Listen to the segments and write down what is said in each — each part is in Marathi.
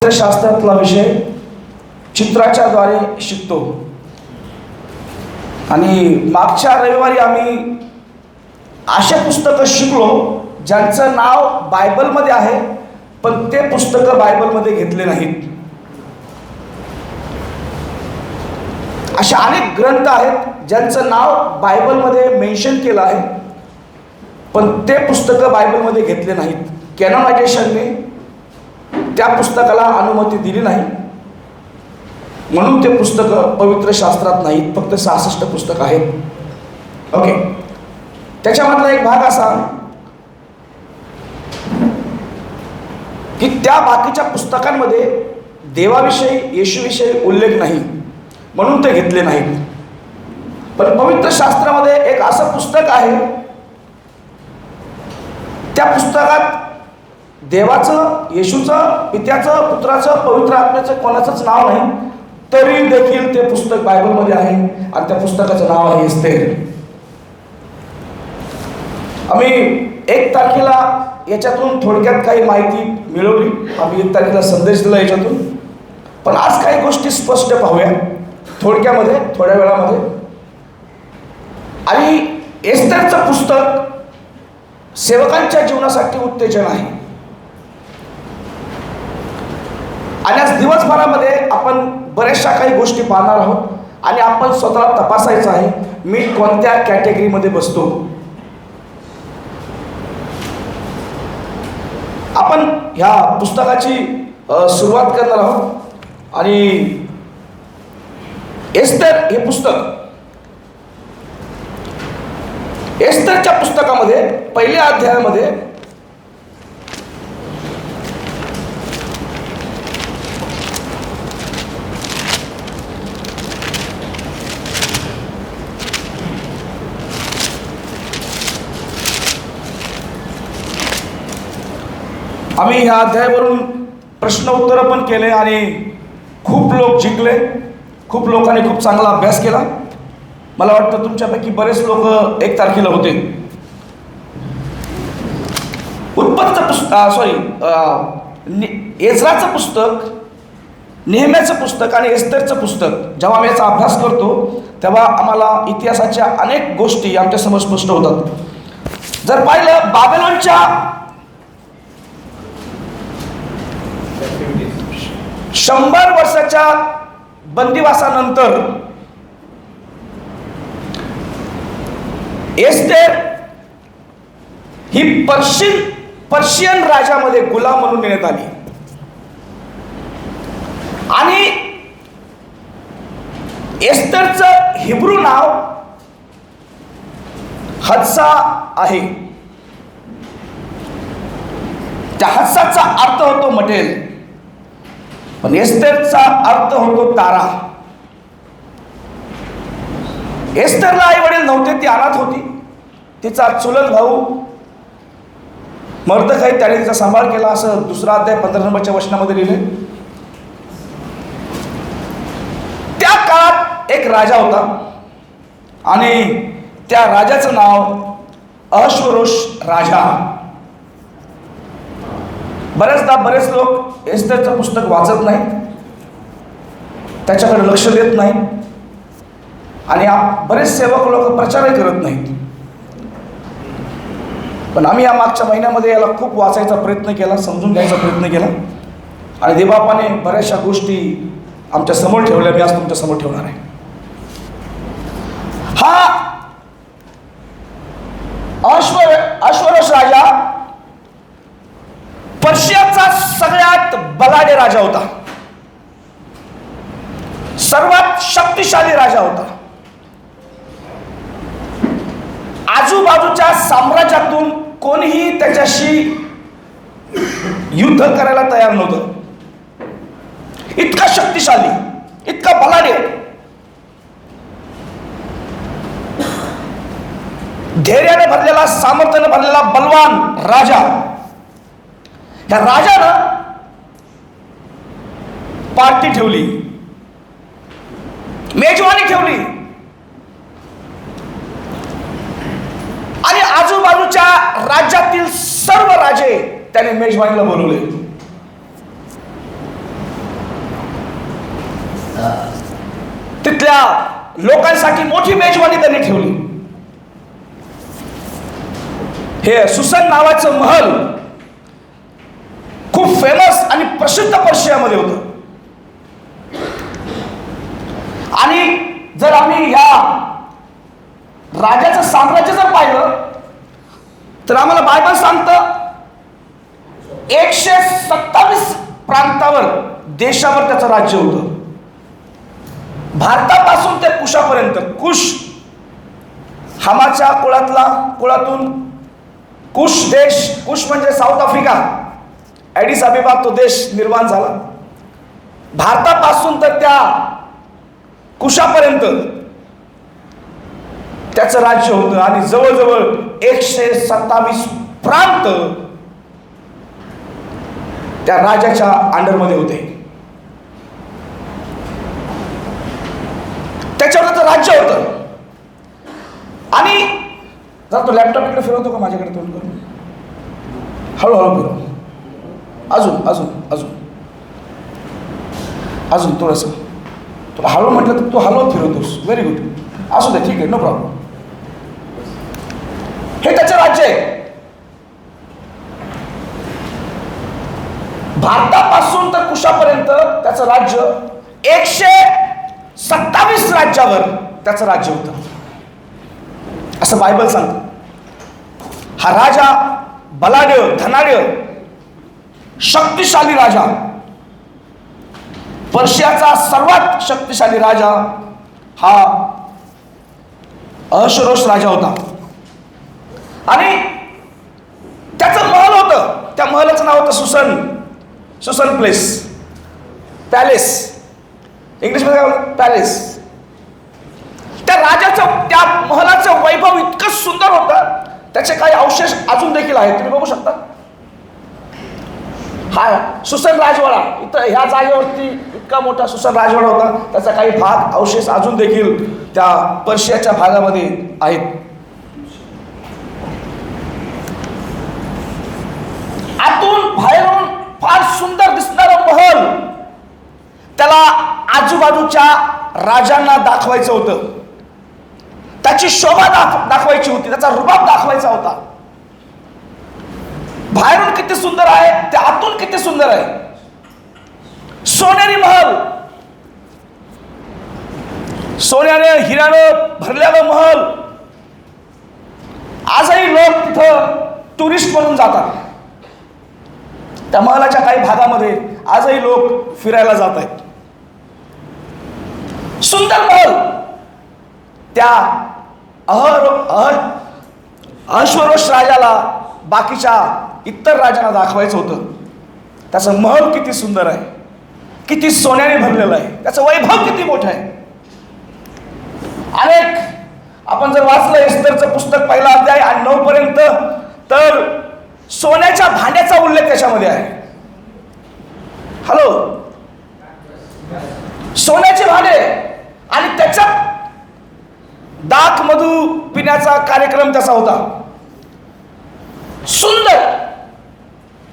शास्त्रातला विषय चित्राच्या द्वारे शिकतो. आणि मागच्या रविवारी आम्ही अशा पुस्तकं शिकलो ज्यांचं नाव बायबलमध्ये आहे, पण ते पुस्तकं बायबलमध्ये घेतले नाहीत. अशा अनेक ग्रंथ आहेत ज्यांचं नाव बायबलमध्ये मेन्शन केलं आहे, पण ते पुस्तकं बायबलमध्ये घेतले नाहीत. कॅनॉनायझेशनने त्या पुस्तकाला अनुमती दिली नाही, म्हणून ते पुस्तकं पवित्र शास्त्रात नाहीत. फक्त 66 पुस्तकं आहेत. ओके, त्याच्यामधला एक भाग असा की त्या बाकीच्या पुस्तकांमध्ये देवाविषयी, येशूविषयी उल्लेख नाही, म्हणून ते घेतले नाहीत. पण पवित्र शास्त्रामध्ये एक असं पुस्तक आहे, त्या पुस्तकात देवाचं, येशूचं, पित्याचं, पुत्राचं, पवित्र आत्म्याचं कोणाचंच नाव नाही, तरी देखील ते पुस्तक बायबलमध्ये आहे आणि त्या पुस्तकाचं नाव आहे एस्तेर. आम्ही 1 तारखेला याच्यातून थोडक्यात काही माहिती मिळवली. आम्ही 1 तारखेला संदेश दिला याच्यातून, पण आज काही गोष्टी स्पष्ट पाहूया थोडक्यामध्ये, थोड्या वेळामध्ये. आणि एस्तेरचं पुस्तक सेवकांच्या जीवनासाठी उत्तेजन आहे. आणि आज दिवसभरामध्ये आपण बऱ्याचशा काही गोष्टी पाहणार आहोत आणि आपण स्वतःला तपासायचं आहे, मी कोणत्या कॅटेगरीमध्ये बसतो. आपण ह्या पुस्तकाची सुरुवात करणार आहोत. आणि एस्तेर हे पुस्तक, एस्तेरच्या पुस्तकामध्ये पहिल्या अध्यायामध्ये आम्ही ह्या अध्यायावरून प्रश्न उत्तरं पण केले आणि खूप लोक जिंकले. खूप लोकांनी खूप चांगला अभ्यास केला. मला वाटतं तुमच्यापैकी बरेच लोक 1 तारखेला होते. उत्पत्तीचं पुस्तक, एज्राचं पुस्तक, नेहम्याचं पुस्तक आणि एस्तेरचं पुस्तक जेव्हा आम्ही याचा अभ्यास करतो तेव्हा आम्हाला इतिहासाच्या अनेक गोष्टी आमच्यासमोर स्पष्ट होतात. जर पाहिलं, बाबेलोनच्या 100 वर्षाच्या बंदिवासानंतर एस्तेर ही पर्शियन राजामध्ये गुलाम म्हणून नेण्यात आली. आणि एस्तेरचं हिब्रू नाव हद्सा आहे. त्या हद्साचा अर्थ होतो मटेल, पण एस्तेरचा अर्थ होतो तारा. एस्तेरला आई वडील नव्हते, ती अनाथ होती. तिचा चुलत भाऊ मर्दखाई त्याने तिचा सांभाळ केला, असं 2 अध्याय 15 नंबरच्या वचनामध्ये लिहिले. त्या काळात एक राजा होता आणि त्या राजाचं नाव अहश्वरोष राजा. बरेचदा बरेच लोक एस्तेरचं पुस्तक वाचत नाहीत, त्याच्याकडे लक्ष देत नाहीत आणि बरेच सेवक लोक प्रचारही करत नाहीत. पण आम्ही या मागच्या महिन्यामध्ये याला खूप वाचायचा प्रयत्न केला, समजून घ्यायचा प्रयत्न केला आणि देवबापाने बऱ्याचशा गोष्टी आमच्या समोर ठेवल्या. मी आज तुमच्या समोर ठेवणार आहे. हा अश्वरोष राजा पर्शियाचा सगळ्यात बलाढ्य राजा होता, सर्वात शक्तिशाली राजा होता. आजूबाजूच्या साम्राज्यातून कोणीही त्याच्याशी युद्ध करायला तयार नव्हतं. इतका शक्तिशाली, इतका बलाढ्य, धैर्याने भरलेला, सामर्थ्याने भरलेला बलवान राजा. त्या राजानं पार्टी ठेवली, मेजवानी ठेवली आणि आजूबाजूच्या राज्यातील सर्व राजे त्याने मेजवानीला बोलवले. तिथल्या लोकांसाठी मोठी मेजवानी त्यांनी ठेवली. हे सुसन नावाचं महल खूप फेमस आणि प्रसिद्ध पर्शियामध्ये होतं. आणि जर आम्ही या राजाचं साम्राज्य जर पाहिलं तर आम्हाला बायबल सांगतं 127 प्रांतावर, देशावर त्याचं राज्य होतं. भारतापासून ते कुशापर्यंत. कुश हामाच्या कुळातून कुश देश, कुश म्हणजे साऊथ आफ्रिका, ॲडिस अबेबा तो देश निर्माण झाला. भारतापासून तर त्या कुशापर्यंत त्याचं राज्य होतं. आणि जवळजवळ 127 प्रांत त्या राजाच्या अंडरमध्ये होते. त्याच्यावर त्याचं राज्य होतं. आणि जर तो लॅपटॉप इकडे फिरवतो का माझ्याकडे तोंड करून, हळूहळू फिरव, अजून अजून अजून अजून थोडंसं. तुला हळू म्हटलं तर तू हळूच फिरवतोस. व्हेरी गुड, असू दे, ठीक आहे, नो प्रॉब्लेम. हे त्याचं राज्य आहे. भारतापासून तर कुशापर्यंत त्याचं राज्य 127 राज्यावर त्याचं राज्य होतं, असं बायबल सांगतं. हा राजा बलाढ्य, धनाढ्य, शक्तिशाली राजा, पर्शियाचा सर्वात शक्तिशाली राजा हा अहश्वेरोष राजा होता. आणि त्याचं महल होतं. त्या महलाचं नाव होतं सुसन पॅलेस. इंग्लिशमध्ये काय बोलतात? पॅलेस. त्या राजाचं, त्या महलाचं वैभव इतकं सुंदर होतं, त्याचे काही अवशेष अजून देखील आहेत, तुम्ही बघू शकता. हा सुसन राजवाडा, इथं ह्या जागेवरती इतका मोठा सुसन राजवाडा होता. त्याचा काही भाग, अवशेष अजून देखील त्या पर्शियाच्या भागामध्ये आहेत. आतून बाहेरून फार सुंदर दिसणारं महल त्याला आजूबाजूच्या राजांना दाखवायचं होतं. त्याची शोभा दाखवायची होती, त्याचा रुबाब दाखवायचा होता. बाहेरून किती सुंदर आहे, ते आतून किती सुंदर आहे. सोनेरी महल, सोन्याने हिऱ्यानं भरलेला महल. आजही लोक तिथं टुरिस्ट म्हणून जातात. त्या महलाच्या काही भागामध्ये आजही लोक फिरायला जात आहेत. सुंदर महल त्या अहश्वेरोष राजाला बाकीच्या इतर राजांना दाखवायचं होतं. त्याचं महल किती सुंदर आहे, किती सोन्याने भरलेलं आहे, त्याचं वैभव किती मोठं आहे. अनेक आपण जर वाचलं एस्तरचं पुस्तक पहिला अध्याय आणि 9 पर्यंत, तर सोन्याच्या भांड्याचा उल्लेख त्याच्यामध्ये आहे. हॅलो, सोन्याचे भांडे. आणि त्याच्यात दाख मधू पिण्याचा कार्यक्रम त्याचा होता. सुंदर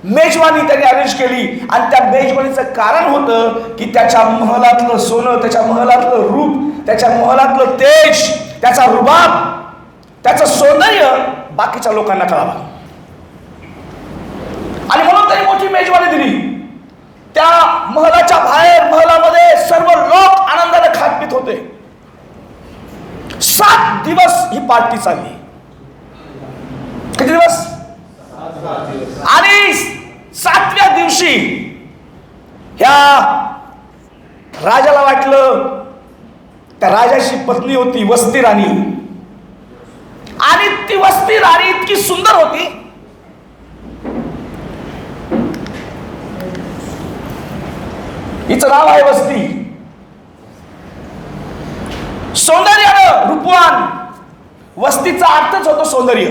मेजवानी त्यांनी अरेंज केली. आणि त्या मेजवानीचं कारण होतं की त्याच्या महलातलं सोनं, त्याच्या महलातलं रूप, त्याच्या महलातलं तेज, त्याचा रुबाब, त्याचं सौंदर्य बाकीच्या लोकांना कळावं. आणि म्हणून त्यांनी मोठी मेजवानी दिली. त्या महलाच्या बाहेर, महलामध्ये सर्व लोक आनंदाने खात पीत होते. 7 दिवस ही पार्टी चालली. किती दिवस? आणि 7व्या दिवशी ह्या राजाला वाटलं, त्या राजाची पत्नी होती वस्ती राणी, आणि ती वस्ती राणी इतकी सुंदर होती, हिचं नाव आहे वस्ती. सौंदर्यानं रूपवान, वस्तीचा अर्थच होतो सौंदर्य.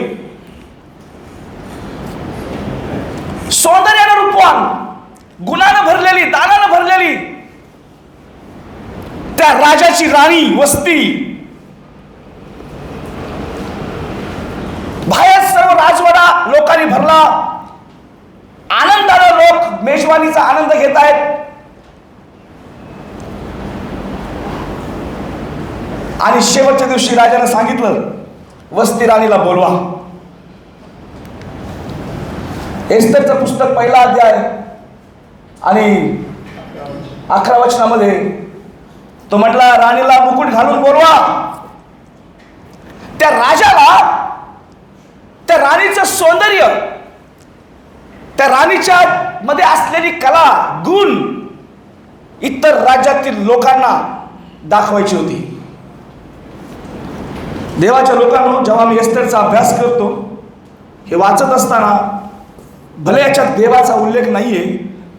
सौंदर्यानं रूपवान, गुणानं भरलेली, दानानं भरलेली त्या राजाची राणी वस्ती. बाहेर सर्व राजवाडा लोकांनी भरला. आनंदानं लोक मेजवानीचा आनंद घेत आहेत. आणि शेवटच्या दिवशी राजानं सांगितलं, वस्ती राणीला बोलवा. एस्तरचं पुस्तक पहिला अध्याय आणि 11 वचनामध्ये तो म्हटला, राणीला मुकुट घालून बोलवा. त्या राजाला त्या राणीचं सौंदर्य, त्या राणीच्या मध्ये असलेली कला, गुण इतर राज्यातील लोकांना दाखवायची होती. देवाच्या लोकांनो, जेव्हा मी एस्तरचा अभ्यास करतो, हे वाचत असताना भले याच्यात देवाचा उल्लेख नाहीये,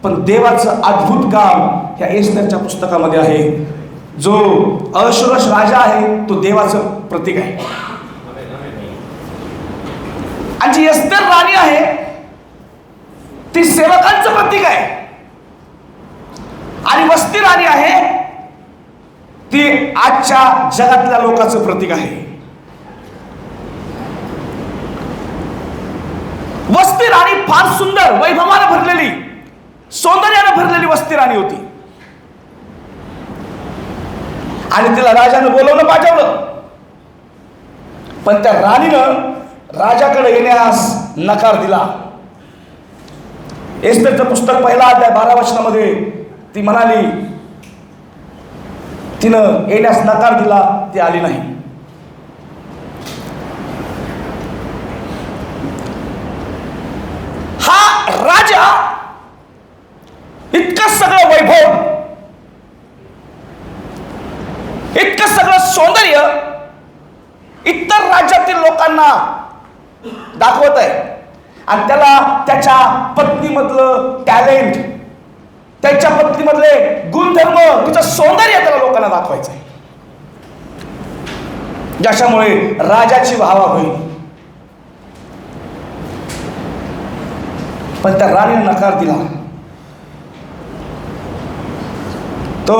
पण देवाचं अद्भुत काम ह्या एस्तरच्या पुस्तकामध्ये आहे. जो अहश्वेरोष राजा आहे तो देवाचं प्रतीक आहे, आणि जी एस्तर राणी आहे ती सेवकांचं प्रतीक आहे, आणि वस्ती राणी आहे ती आजच्या जगातल्या लोकांचं प्रतीक आहे. वस्ती राणी फार सुंदर, वैभवानं भरलेली, सौंदर्यानं भरलेली वस्ती राणी होती, आणि तिला राजानं बोलवलं, पाठवलं. पण त्या राणीनं राजाकडे येण्यास नकार दिला. एस्तरचं पुस्तक पहिला अध्याय 12 वचनामध्ये ती म्हणाली, तिनं येण्यास नकार दिला, ती आली नाही. हा राजा इतकं सगळं वैभव, इतकं सगळं सौंदर्य इतर राज्यातील लोकांना दाखवत आहे, आणि त्याला त्याच्या पत्नीमधलं टॅलेंट, त्याच्या पत्नीमधले गुणधर्म, तिचं सौंदर्य त्याला लोकांना दाखवायचं आहे, ज्याच्यामुळे राजाची वाहवा होईल. पण त्या राणीने नकार दिला. तो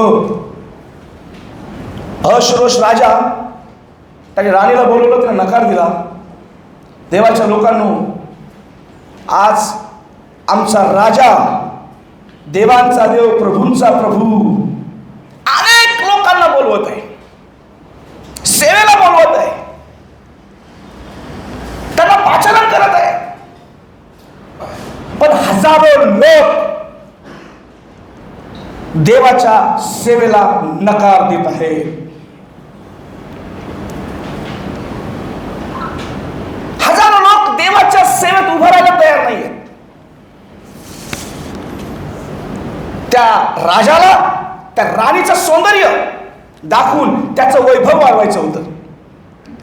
अहश्वेरोष राजा त्याने राणीला बोलवलं, त्याने नकार दिला. देवाच्या लोकांनो, आज आमचा राजा, देवांचा देव, प्रभूंचा प्रभू अनेक लोकांना बोलवत आहे, सेवेला बोलवत आहे, त्यांना पाचारण करत आहे, पण हजारो लोक देवाच्या सेवेला नकार देत आहे. हजारो लोक देवाच्या सेवेत उभं राहायला तयार नाहीये. त्या राजाला त्या राणीचं सौंदर्य दाखवून त्याचं वैभव वाढवायचं होतं.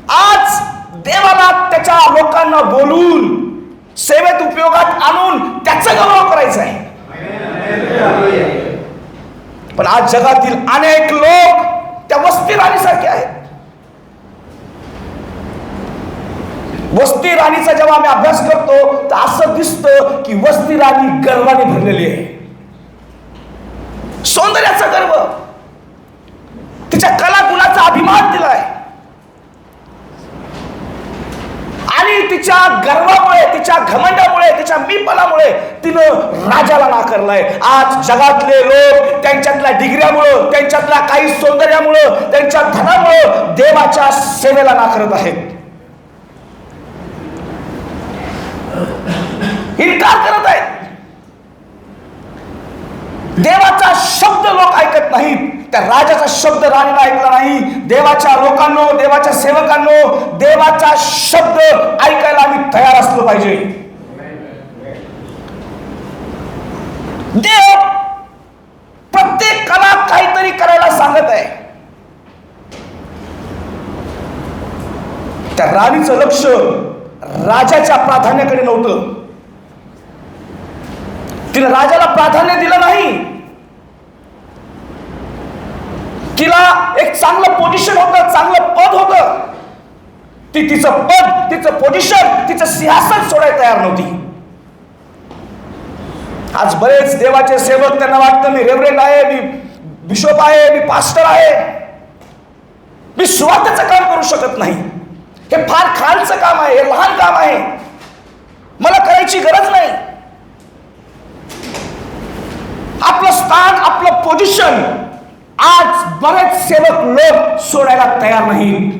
आज देवाला त्याच्या लोकांना बोलून सेवेत उपयोगात आणून त्याचा गौरव करायचा आहे. पण आज जगातील अनेक लोक त्या वस्ती राणीसारखे आहेत. वस्ती राणीचा जेव्हा आम्ही अभ्यास करतो तर असं दिसतं की वस्ती राणी गर्वाने भरलेली आहे, सौंदर्याचा गर्व, तिच्या कलागुणाचा अभिमान दिलाय, आणि तिच्या गर्वामुळे, तिच्या घमंडामुळे, तिच्या मीपणामुळे तिनं राजाला नाकारलाय. आज जगातले लोक त्यांच्यातल्या डिग्र्यामुळं, त्यांच्यातल्या काही सौंदर्यामुळं, त्यांच्या धनामुळं देवाच्या सेवेला नाकारत आहेत, इन्कार करत आहेत. देवाचा शब्द लोक ऐकत नाहीत. त्या राजाचा शब्द राणीला ऐकला नाही. देवाच्या लोकांनो, देवाच्या सेवकांनो, देवाचा शब्द ऐकायला आम्ही तयार असलो पाहिजे. देव प्रत्येकाला काहीतरी करायला सांगत आहे. त्या राणीचं लक्ष राजाच्या प्राधान्याकडे नव्हतं. तिने राजाला प्राधान्य दिलं नाही. तिला एक चांगलं पोझिशन होतं, चांगलं पद होतं. ती तिचं पद, तिचं पोझिशन, तिचं सिंहासन सोडायला तयार नव्हती. आज बरेच देवाचे सेवक, त्यांना वाटतं मी रेव्हरंड आहे, मी बिशप आहे, मी पास्टर आहे, मी सुवार्तेचं काम करू शकत नाही, हे फार खालचं काम आहे, हे लहान काम आहे, मला करायची गरज नाही. आपलं स्थान, आपलं पोझिशन आज बरेच सेवक लोक सोडायला तयार नाहीत.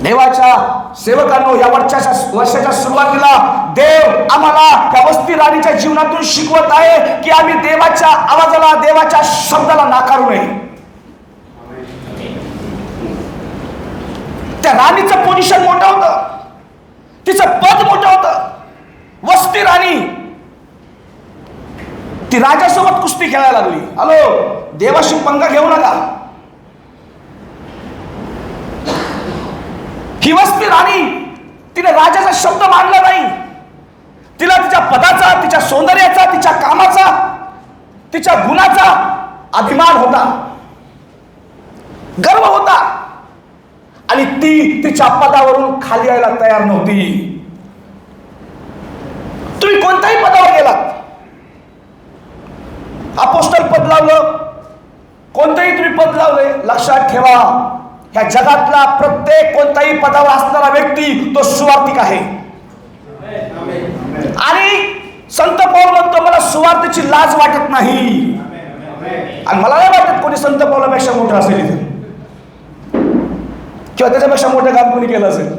देवाच्या सेवकांनो, या वर्षाच्या सुरुवातीला देव आम्हाला त्या वस्ती राणीच्या जीवनातून शिकवत आहे की आम्ही देवाच्या आवाजाला, देवाच्या शब्दाला नाकारू नये. त्या राणीचं पोझिशन मोठं होतं, तिचं पद मोठं होतं. वस्ती राणी ती राजासोबत कुस्ती खेळायला लागली. हॅलो, देवाशी पंगा घेऊ नका. ही वस्ती राणी, तिने राजाचा शब्द मानला नाही. तिला तिच्या पदाचा, तिच्या सौंदर्याचा, तिच्या कामाचा, तिच्या गुणाचा अभिमान होता, गर्व होता, आणि ती तिच्या पदावरून खाली यायला तयार नव्हती. तुम्ही कोणत्याही पदावर गेलात, अपोस्टल पद लावलं, कोणतंही तुम्ही पद लावले, लक्षात ठेवा, ह्या जगातला प्रत्येक कोणत्याही पदावर असणारा व्यक्ती तो सुवार्तिक आहे. आणि संत पौल म्हणतो, मला सुवार्तेची लाज वाटत नाही. आणि मला नाही वाटत कोणी संत पौलापेक्षा मोठं असेल इथे, किंवा त्याच्यापेक्षा मोठं काम कोणी केलं असेल.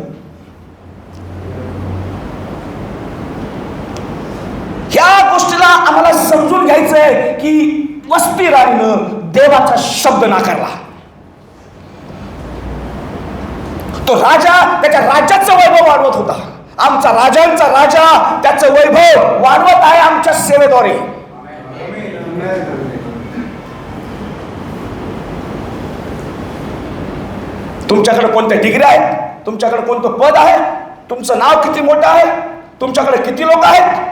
ह्या गोष्टीला आम्हाला समजून घ्यायचंय की वस्ती राणीनं देवाचा शब्द नाकारला. तो राजा त्याच्या राज्याचं वैभव वाढवत होता. आमचा राजांचा राजा त्याचं वैभव वाढवत आहे आमच्या सेवेद्वारे. तुमच्याकडे कोणत्या डिग्री आहेत, तुमच्याकडे कोणतं पद आहे, तुमचं नाव किती मोठं आहे, तुमच्याकडे किती लोक आहेत,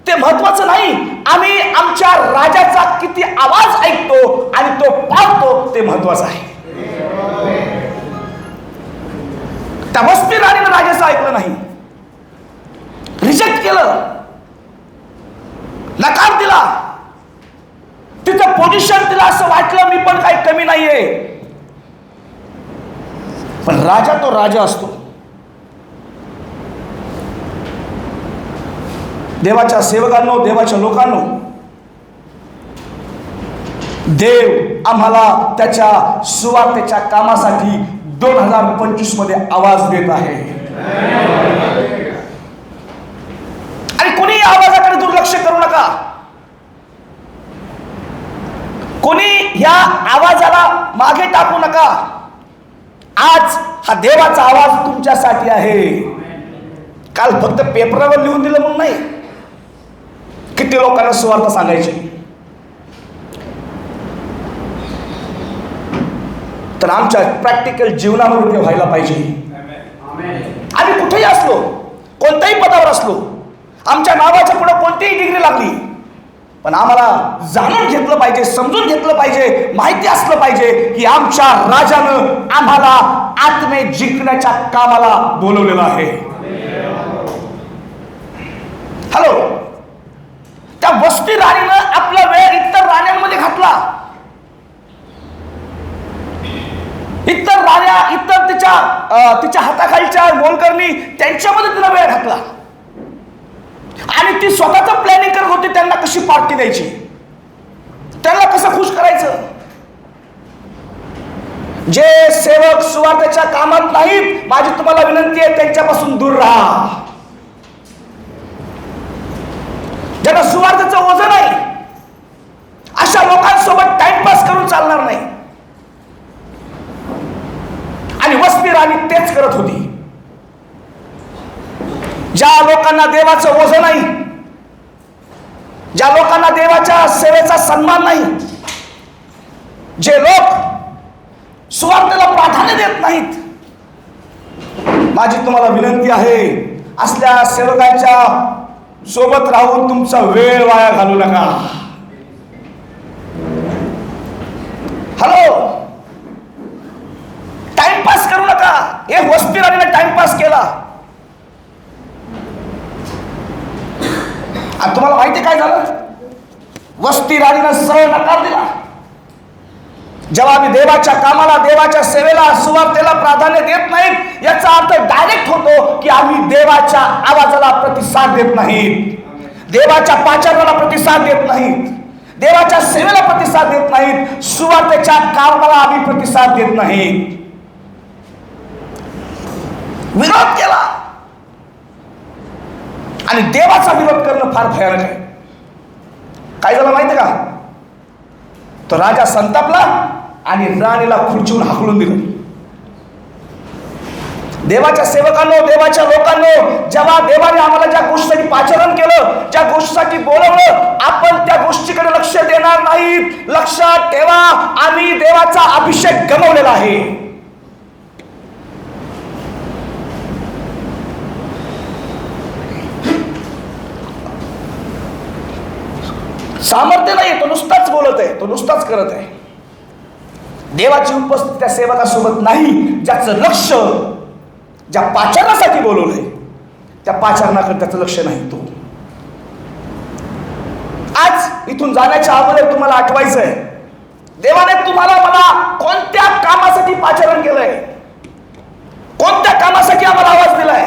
ते महत्वाचं नाही. आम्ही आमच्या राजाचा किती आवाज ऐकतो आणि तो पाळतो ते महत्वाचं आहे. त्या वस्ती राणीनं राजाचं ऐकलं नाही, रिजेक्ट केलं, नकार दिला. तिचं पोझिशन, तिला असं वाटलं मी पण काही कमी नाहीये. पण राजा तो राजा असतो. देवाच्या सेवकांनो, देवाच्या लोकांनो, देव आम्हाला त्याच्या सुवार्तेच्या कामासाठी 2025 मध्ये आवाज देत आहे. आणि कोणी आवाजाकडे दुर्लक्ष करू नका. कोणी या आवाजाला मागे टाकू नका. आज हा देवाचा आवाज तुमच्यासाठी आहे. काल फक्त पेपरावर लिहून दिलं म्हणून नाही, किती लोकांना सुवार्ता सांगायची. तर आमच्या प्रॅक्टिकल जीवनामध्ये ते व्हायला पाहिजे. आम्ही कुठेही असलो, कोणत्याही पदावर असलो, आमच्या नावाच्या पुढे कोणतीही डिग्री लागली, पण आम्हाला जाणून घेतलं पाहिजे, समजून घेतलं पाहिजे, माहिती असलं पाहिजे की आमच्या राजानं आम्हाला आत्मे जिंकण्याच्या कामाला बोलवलेलं आहे. हॅलो, त्या वस्ती राणीनं आपला वेळ इतर राण्यांमध्ये घातला. इतर राण्या, इतर तिच्या हाताखालच्या मोलकरणी, त्यांच्यामध्ये तिला वेळ घातला. आणि ती स्वतःच प्लॅनिंग करत होती त्यांना कशी पार्टी द्यायची, त्यांना कसं खुश करायचं. जे सेवक सुवार्तेच्या कामात नाहीत, माझी तुम्हाला विनंती आहे, त्यांच्यापासून दूर राहा. ज्यांना सुवार्तेचं ओझं नाही, अशा लोकांसोबत टाइमपास करून चालणार नाही. आणि वस्ती राणी तेच करत होती. ज्या लोकांना देवाचं ओझं नाही, ज्या लोकांना देवाच्या सेवेचा सन्मान नाही, जे लोक सुवार्तेला प्राधान्य देत नाहीत, माझी तुम्हाला विनंती आहे, असल्या सेवकांच्या सोबत राहून तुमचा वेळ वाया घालू नका. हॅलो, टाइमपास करू नका. एक वस्ती राणीने टाइमपास केला. आणि तुम्हाला माहिती काय झालं? वस्ती राणीनं सरळ नकार दिला. जेव्हा आम्ही देवाच्या कामाला, देवाच्या सेवेला, सुवार्तेला प्राधान्य देत नाहीत, याचा अर्थ डायरेक्ट होतो की आम्ही देवाच्या आवाजाला प्रतिसाद देत नाहीत, देवाच्या पाचारणाला प्रतिसाद देत नाहीत, देवाच्या सेवेला प्रतिसाद देत नाहीत, सुवार्तेच्या कामाला आम्ही प्रतिसाद देत नाहीत. विरोध केला आणि देवाचा विरोध करणं फार भयानक आहे. काय झालं माहिती का? तो राजा संतापला आणि राणीला खुर्चीहून हाकलून दिलं. देवाच्या सेवकांनो, देवाच्या लोकांनो, जेव्हा देवाने आम्हाला ज्या गोष्टीसाठी पाचारण केलं, ज्या गोष्टीसाठी बोलवलं, आपण त्या गोष्टीकडे लक्ष देणार नाहीत. लक्षात ठेवा, आम्ही देवाचा अभिषेक गमावलेला आहे. सामर्थ्य नाही, तो नुसताच बोलत आहे, तो नुसताच करत आहे. देवाची उपस्थिती त्या सेवकासोबत नाही, ज्याचं लक्ष ज्या पाचारणासाठी बोलवलंय त्या पाचारणाकडे त्याचं लक्ष नाही. तो आज इथून जाण्याच्या अगोदर तुम्हाला आठवायचं आहे, देवाने तुम्हाला मला कोणत्या कामासाठी पाचारण केलंय, कोणत्या कामासाठी आम्हाला आवाज दिलाय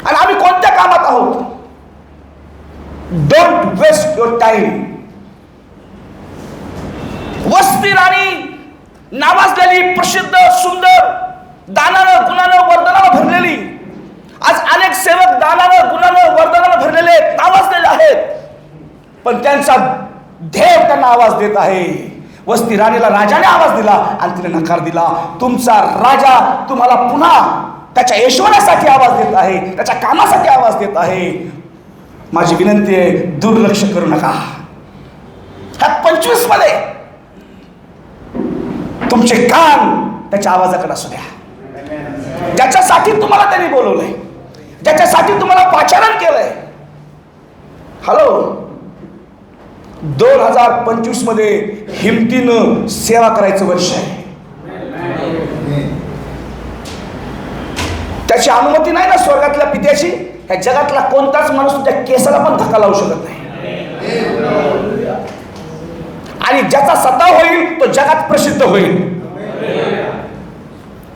आणि आम्ही कोणत्या कामात आहोत. Don't waste your time. वस्ती राणी नावाजलेली, प्रसिद्ध, सुंदर, दानानं, गुणानं, वरदानानं भरलेली. आज अनेक सेवक दानानं, गुणानं, वरदानानं भरलेले आहेत, नावाजलेले आहेत, पण त्यांचा देव त्यांना आवाज देत आहे. वस्ती राणीला राजाने आवाज दिला आणि तिने नकार दिला. तुमचा राजा तुम्हाला पुन्हा त्याच्या ऐश्वर्यासाठी आवाज देत आहे, त्याच्या कामासाठी आवाज देत आहे. माझी विनंती आहे, दुर्लक्ष करू नका. ह्या 25 मध्ये तुमचे कान त्याच्या आवाजाकडे असू द्या. ज्याच्यासाठी तुम्हाला त्यांनी बोलवलंय, ज्याच्यासाठी तुम्हाला पाचारण केलंय. हॅलो, 2025 मध्ये हिमतीनं सेवा करायचं वर्ष आहे. त्याची अनुमती नाही ना स्वर्गातल्या पित्याची. ह्या जगातला कोणताच माणूस तुझ्या केसाला पण धक्का लावू शकत नाही. आणि ज्याचा सताव होईल तो जगात प्रसिद्ध होईल.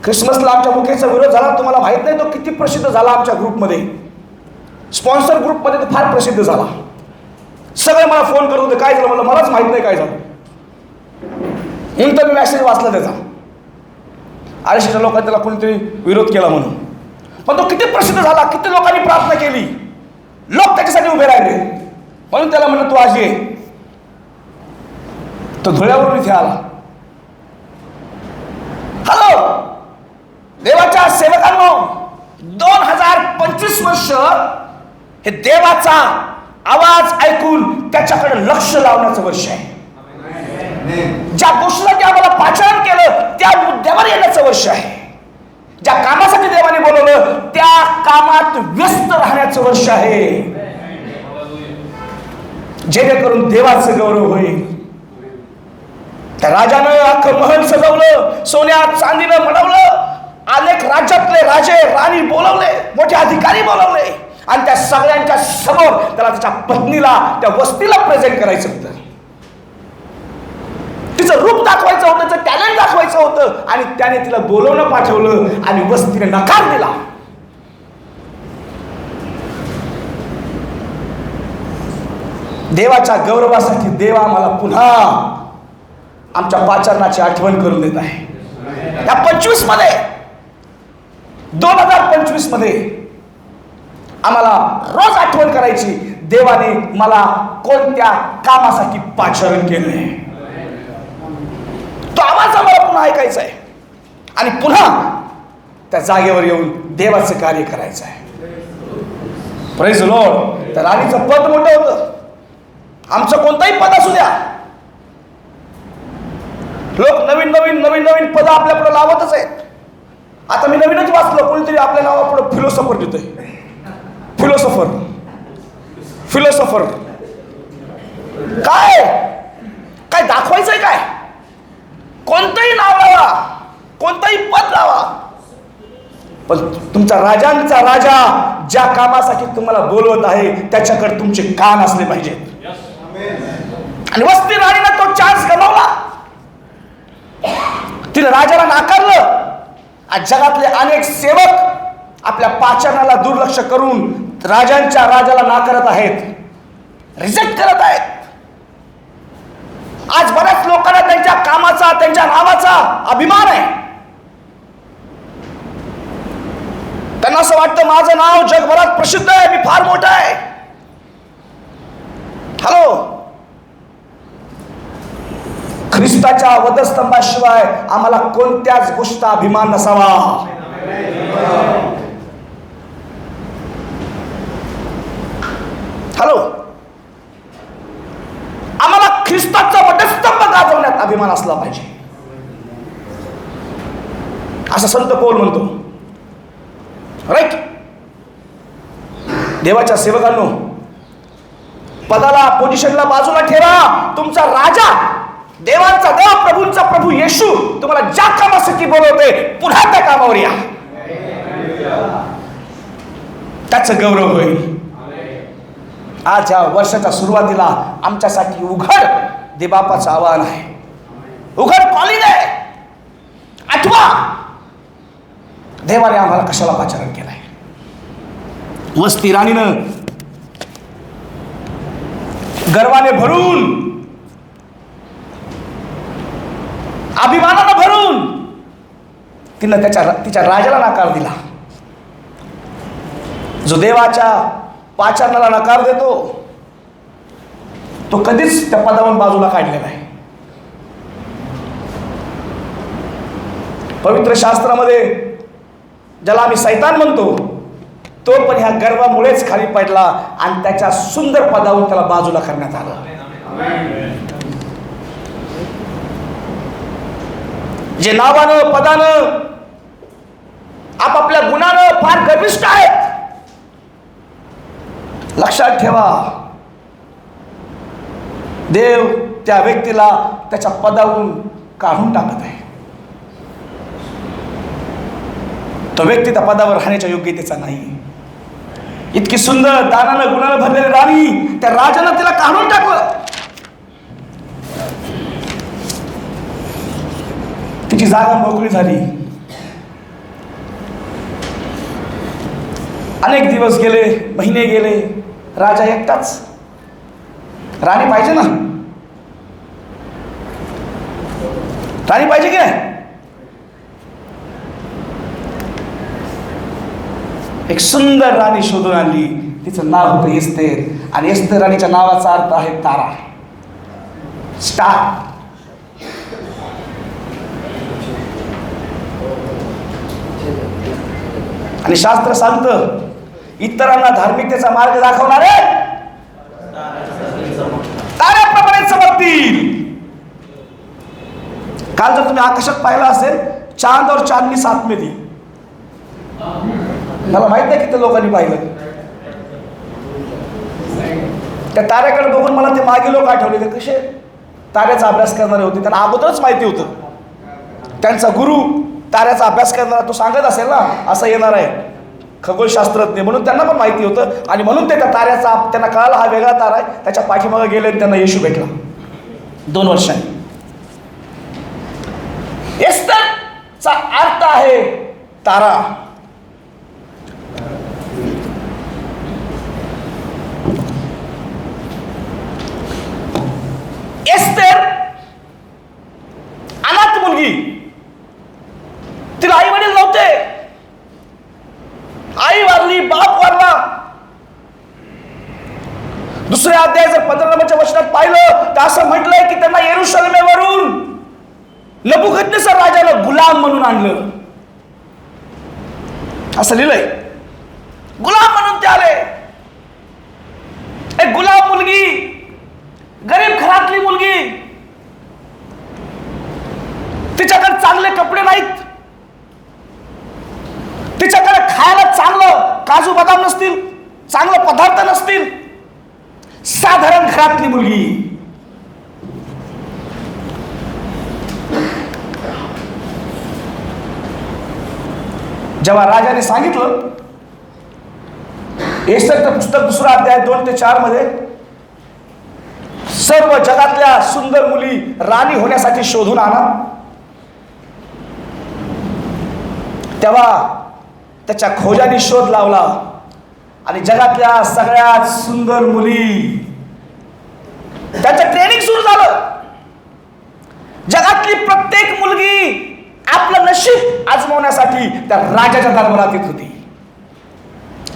ख्रिसमसला आमच्या मुखेचा विरोध झाला, तुम्हाला माहित नाही तो किती प्रसिद्ध झाला. आमच्या ग्रुपमध्ये, स्पॉन्सर ग्रुपमध्ये तो फार प्रसिद्ध झाला. सगळे मला फोन करत होते, काय झालं, मला मलाच माहित नाही काय झालं. नंतर मी मेसेज वाचला त्याचा, आळशीच्या लोकांनी त्याला कोणीतरी विरोध केला म्हणून. पण तो किती प्रसिद्ध झाला, किती लोकांनी प्रार्थना केली, लोक त्याच्यासाठी उभे राहिले. म्हणून त्याला म्हणलं तू आज ये. तो धुळ्यावरून इथे आला. हॅलो देवाच्या सेवकांनो, 2025 वर्ष हे देवाचा आवाज ऐकून त्याच्याकडे लक्ष लावण्याचं वर्ष आहे. ज्या गोष्टीसाठी आम्हाला पाचारण केलं त्या मुद्द्यावर येण्याचं वर्ष आहे. ज्या कामासाठी देवाने बोलवलं त्या कामात व्यस्त राहण्याचं वर्ष आहे, जेणेकरून देवाचं गौरव होईल. त्या राजानं अख्खं महल सजवलं, सोन्यात चांदीनं मडवलं, अनेक राज्यातले राजे राणी बोलवले, मोठे अधिकारी बोलवले आणि त्या सगळ्यांच्या समोर त्याला त्याच्या पत्नीला, त्या वस्तीला प्रेझेंट करायचं होतं. तिचं रूप दाखवायचं होतं, तिचं टॅलेंट दाखवायचं होतं आणि त्याने तिला बोलवणं पाठवलं आणि वस्तीने नकार दिला. देवाच्या गौरवासाठी देव आम्हाला पुन्हा आमच्या पाचारणाची आठवण करून देत आहे. या 25 मध्ये, 2025 मध्ये आम्हाला रोज आठवण करायची, देवाने मला कोणत्या कामासाठी पाचारण केलंय. तो आवाज आम्हाला पुन्हा ऐकायचा आहे आणि पुन्हा त्या जागेवर येऊन देवाचं कार्य करायचं आहे. Praise Lord. त्या राणीचं पद मोठं होतं, आमचं कोणताही पद असू द्या. लोक नवीन नवीन नवीन नवीन पद आपल्या पुढे लावतच आहेत. आता मी नवीनच वाचलं, कोणीतरी आपल्या नावापुढे फिलोसॉफर देतोय. फिलोसॉफर, फिलोसॉफर काय काय दाखवायचंय काय? कोणतंही नाव लावा, कोणतंही पद लावा, पण तुमचा राजांचा राजा ज्या कामासाठी तुम्हाला बोलवत आहे त्याच्याकडे तुमचे कान असले पाहिजेत. आणि वस्ती राणीने तो चान्स गमावला. तिने राजाला नाकारलं. आज जगातले अनेक सेवक आपल्या पाचारणाला दुर्लक्ष करून राजांच्या राजाला नाकारत आहेत, रिजेक्ट करत आहेत. त्या कामाचा, त्यांच्या नावाचा अभिमान आहे. त्यांना असं वाटतं माझं नाव जगभरात प्रसिद्ध आहे, मी फार मोठा आहे. हॅलो, ख्रिस्ताच्या वधस्तंभाशिवाय आम्हाला कोणत्याच गोष्टीचा अभिमान नसावा. हॅलो, आम्हाला ख्रिस्ताचा वधस्तंभ गाजवण्यात अभिमान असला पाहिजे, असं संत पौल म्हणतो. राईट. देवाच्या सेवकांनो, पदाला, पोझिशनला बाजूला ठेवा. तुमचा राजा, देवांचा देव, प्रभूंचा प्रभू येशू तुम्हाला ज्या कामासाठी बोलवते, पुन्हा त्या कामावर या. त्याचं गौरव होईल. आज या वर्षाच्या सुरुवातीला आमच्यासाठी उघड देबापाचं आव्हान आहे, उघड कॉलिंग आहे. आठवा, देवाने आम्हाला कशाला पाचारण केलंय. वस्ती राणीनं गर्वाने भरून, अभिमानानं भरून तिनं तिच्या राजाला नकार दिला. जो देवाच्या पाचारणाला नकार देतो तो कधीच त्या पदावरून बाजूला काढलेला आहे. पवित्र शास्त्रामध्ये ज्याला आम्ही सैतान म्हणतो, तो पण ह्या गर्वामुळेच खाली पडला आणि त्याच्या सुंदर पदावरून त्याला बाजूला करण्यात आलं. जे नावानं, पदानं, आपापल्या गुणानं फार गर्विष्ठ आहेत, लक्षात ठेवा, देव त्या व्यक्तीला त्याच्या पदावरून काढून टाकत आहे. तो व्यक्ती त्या पदावर राहण्याच्या योग्यतेचा नाही. इतकी सुंदर दानानं, गुणानं भरलेली राणी, त्या राजानं तिला काढून टाकलं. तिची जागा मोकळी झाली. अनेक दिवस गेले, महिने गेले, राजा एकटाच. राणी पाहिजे ना, राणी पाहिजे की नाही. एक सुंदर राणी शोधून आणली. तिचं नाव होतं एस्तेर, आणि एस्तेर राणीच्या नावाचा अर्थ आहे तारा, स्टार. आणि शास्त्र सांगतं, इतरांना धार्मिकतेचा मार्ग दाखवणारे ताऱ्याप्रमाणे चमकतील. काल जर तुम्ही आकाशात पाहिलं असेल, चांद और चांदनी साथ में थी. मला माहित नाही किती लोकांनी पाहिलं. त्या ताऱ्याकडे बघून मला ते मागे लोक आठवले. ते कसे ताऱ्याचा अभ्यास करणारे होते, त्यांना अगोदरच माहिती होतं. त्यांचा गुरु ताऱ्याचा अभ्यास करणारा तो सांगत असेल ना, असं येणार आहे खगोलशास्त्रज्ञ, म्हणून त्यांना पण माहिती होतं. आणि म्हणून ते त्या ताऱ्याचा, त्यांना कळाला हा वेगळा तारा आहे. त्याच्या पाठीमागे गेले आणि त्यांना येशू भेटला 2 वर्षांनी. एस्तेरचा अर्थ आहे तारा. एस्तेर अनाथ मुलगी, तिला आई वडील नव्हते. आई वारली, बाप वारला. दुसऱ्या अध्याय जर 15 नंबरच्या वचनात पाहिलं तर असं म्हटलंय की त्यांना येरुशलेमेवरून नबुकदनेस्सर राजानं गुलाम म्हणून आणलं. असं लिहिलंय, गुलाम म्हणून ते आले. एक गुलाम मुलगी, गरीब घरातली मुलगी, तिच्याकडे चांगले कपडे नाहीत, तिच्याकडे खायला चांगलं काजू बदाम नसतील, चांगले पदार्थ नसतील, साधारण घरातली मुलगी. जेव्हा राजाने सांगितलं, एस्तेरचं पुस्तक 2 अध्याय 2 ते 4 मध्ये सर्व जगातल्या सुंदर मुली राणी होण्यासाठी शोधून आणा, तेव्हा त्याच्या खोजाने शोध लावला आणि जगातल्या सगळ्यात सुंदर मुली, त्याचं ट्रेनिंग सुरू झालं. जगात मिळवण्यासाठी त्या राजाच्या दरबारात येत होती.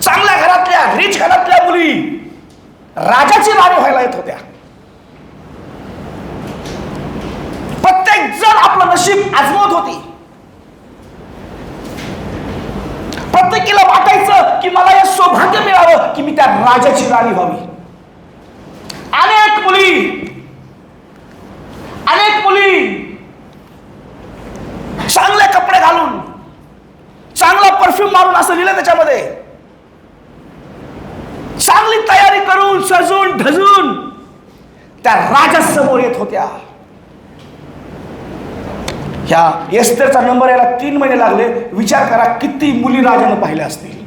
चांगल्या घरातल्या, रिच घरातल्या मुली राजाची राणी व्हायला येत होत्या. प्रत्येक जण आपलं नशीब आजमावत होती. प्रत्येकीला वाटायचं की मला हे सौभाग्य मिळावं की मी त्या राजाची राणी व्हावी. अनेक मुली चांगले कपडे घालून, चांगला परफ्यूम मारून, असं लिहिलं त्याच्यामध्ये, चांगली तयारी करून, सजून धजून त्या राजासमोर येत होत्या. ह्या एस्तेरचा नंबर यायला 3 महिने लागले. विचार करा किती मुली राजानं पाहिल्या असतील.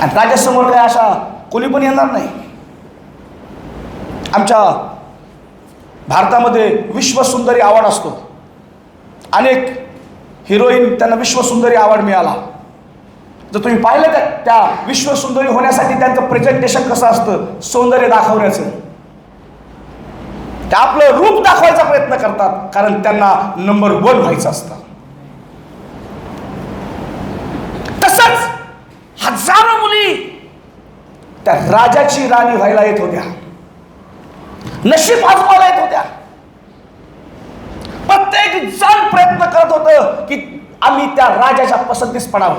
आणि राजासमोर काय अशा कोणी पण येणार नाही. आमच्या भारतामध्ये विश्वसुंदरी अवॉर्ड असतो. अनेक हिरोईन त्यांना विश्वसुंदरी अवॉर्ड मिळाला. जर तुम्ही पाहिलं त्या विश्वसुंदरी होण्यासाठी त्यांचं प्रेझेंटेशन कसं असतं, सौंदर्य दाखवण्याचं, ते आपलं रूप दाखवायचा प्रयत्न करतात, कारण त्यांना नंबर 1 व्हायचं असतं. तसंच हजारो मुली त्या राजाची राणी व्हायला येत होत्या, नशीब आजमावला येत होत्या. प्रत्येक जण प्रयत्न करत होतं की आम्ही त्या राजाच्या पसंतीस पडावं.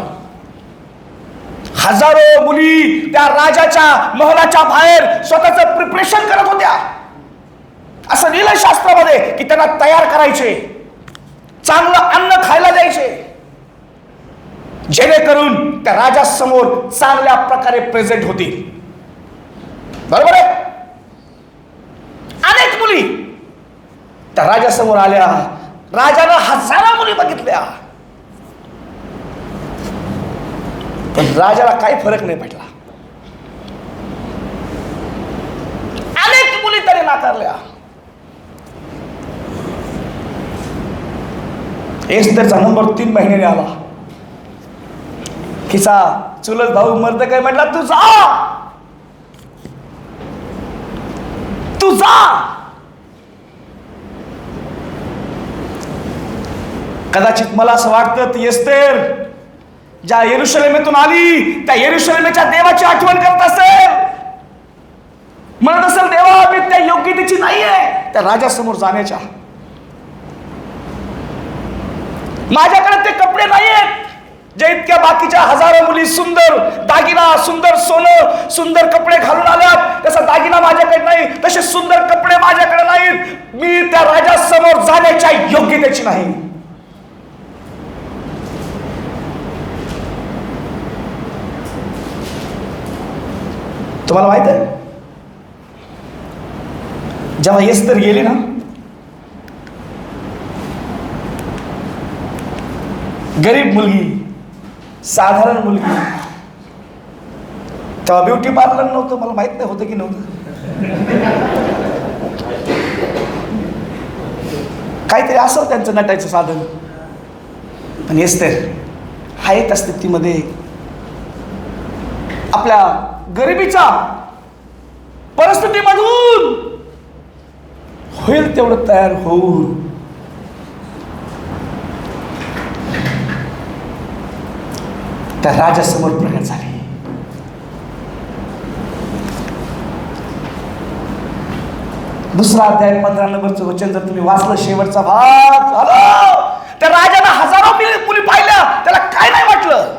हजारो मुली त्या राजाच्या महलाच्या बाहेर स्वतःचं प्रिपरेशन करत होत्या. असं लिहिलं शास्त्रामध्ये की त्यांना तयार करायचे, चांगलं अन्न खायला द्यायचे, जेणेकरून त्या राजासमोर चांगल्या प्रकारे प्रेझेंट होतील. बरोबर आहे. अनेक मुली त्या राजासमोर आल्या. राजानं हजारो मुली बघितल्या, पण राजाला काही फरक नाही पडला. अनेक मुली त्याने नाकारल्या. एस्तेरचा नंबर 3 महिन्याने आला. किसा चुलत भाऊ मर्दकाय म्हटला, तू जा. कदाचित मला असं वाटतं ती एस्तेर ज्या यरुशलेमेतून आली त्या यरुशलेमेच्या देवाची आठवण करत असेल, म्हणत असेल देवा मी त्या योग्यतेची नाहीये त्या राजासमोर जाण्याच्या. माझ्याकडे ते कपडे नाहीयेत जे इतक्या बाकीच्या हजारो मुली सुंदर दागिना, सुंदर सोनं, सुंदर कपडे घालून आल्यात. तसा दागिना माझ्याकडे नाही, तसे सुंदर कपडे माझ्याकडे नाहीत. मी त्या राजासमोर जाण्याच्या योग्यतेची नाही. तुम्हाला माहित आहे, जेव्हा एस्तेर गेली ना, गरीब मुलगी, साधारण मुलगी, तेव्हा ब्युटी पार्लर नव्हतं. मला माहित नाही होतं की नव्हतं, काहीतरी असं त्यांचं नटायचं साधन. पण एस्तेर आहे त्या स्थितीमध्ये आपल्या गरिबीच्या परिस्थितीमधून होईल तेवढं तयार होऊन त्या राजासमोर प्रगट झाली. दुसरा अध्याय 15 नंबरचं वचन जर तुम्ही वाचलं, शेवटचा भाग, त्या राजाला हजारो मुली पाहिल्या, त्याला काय नाही वाटलं.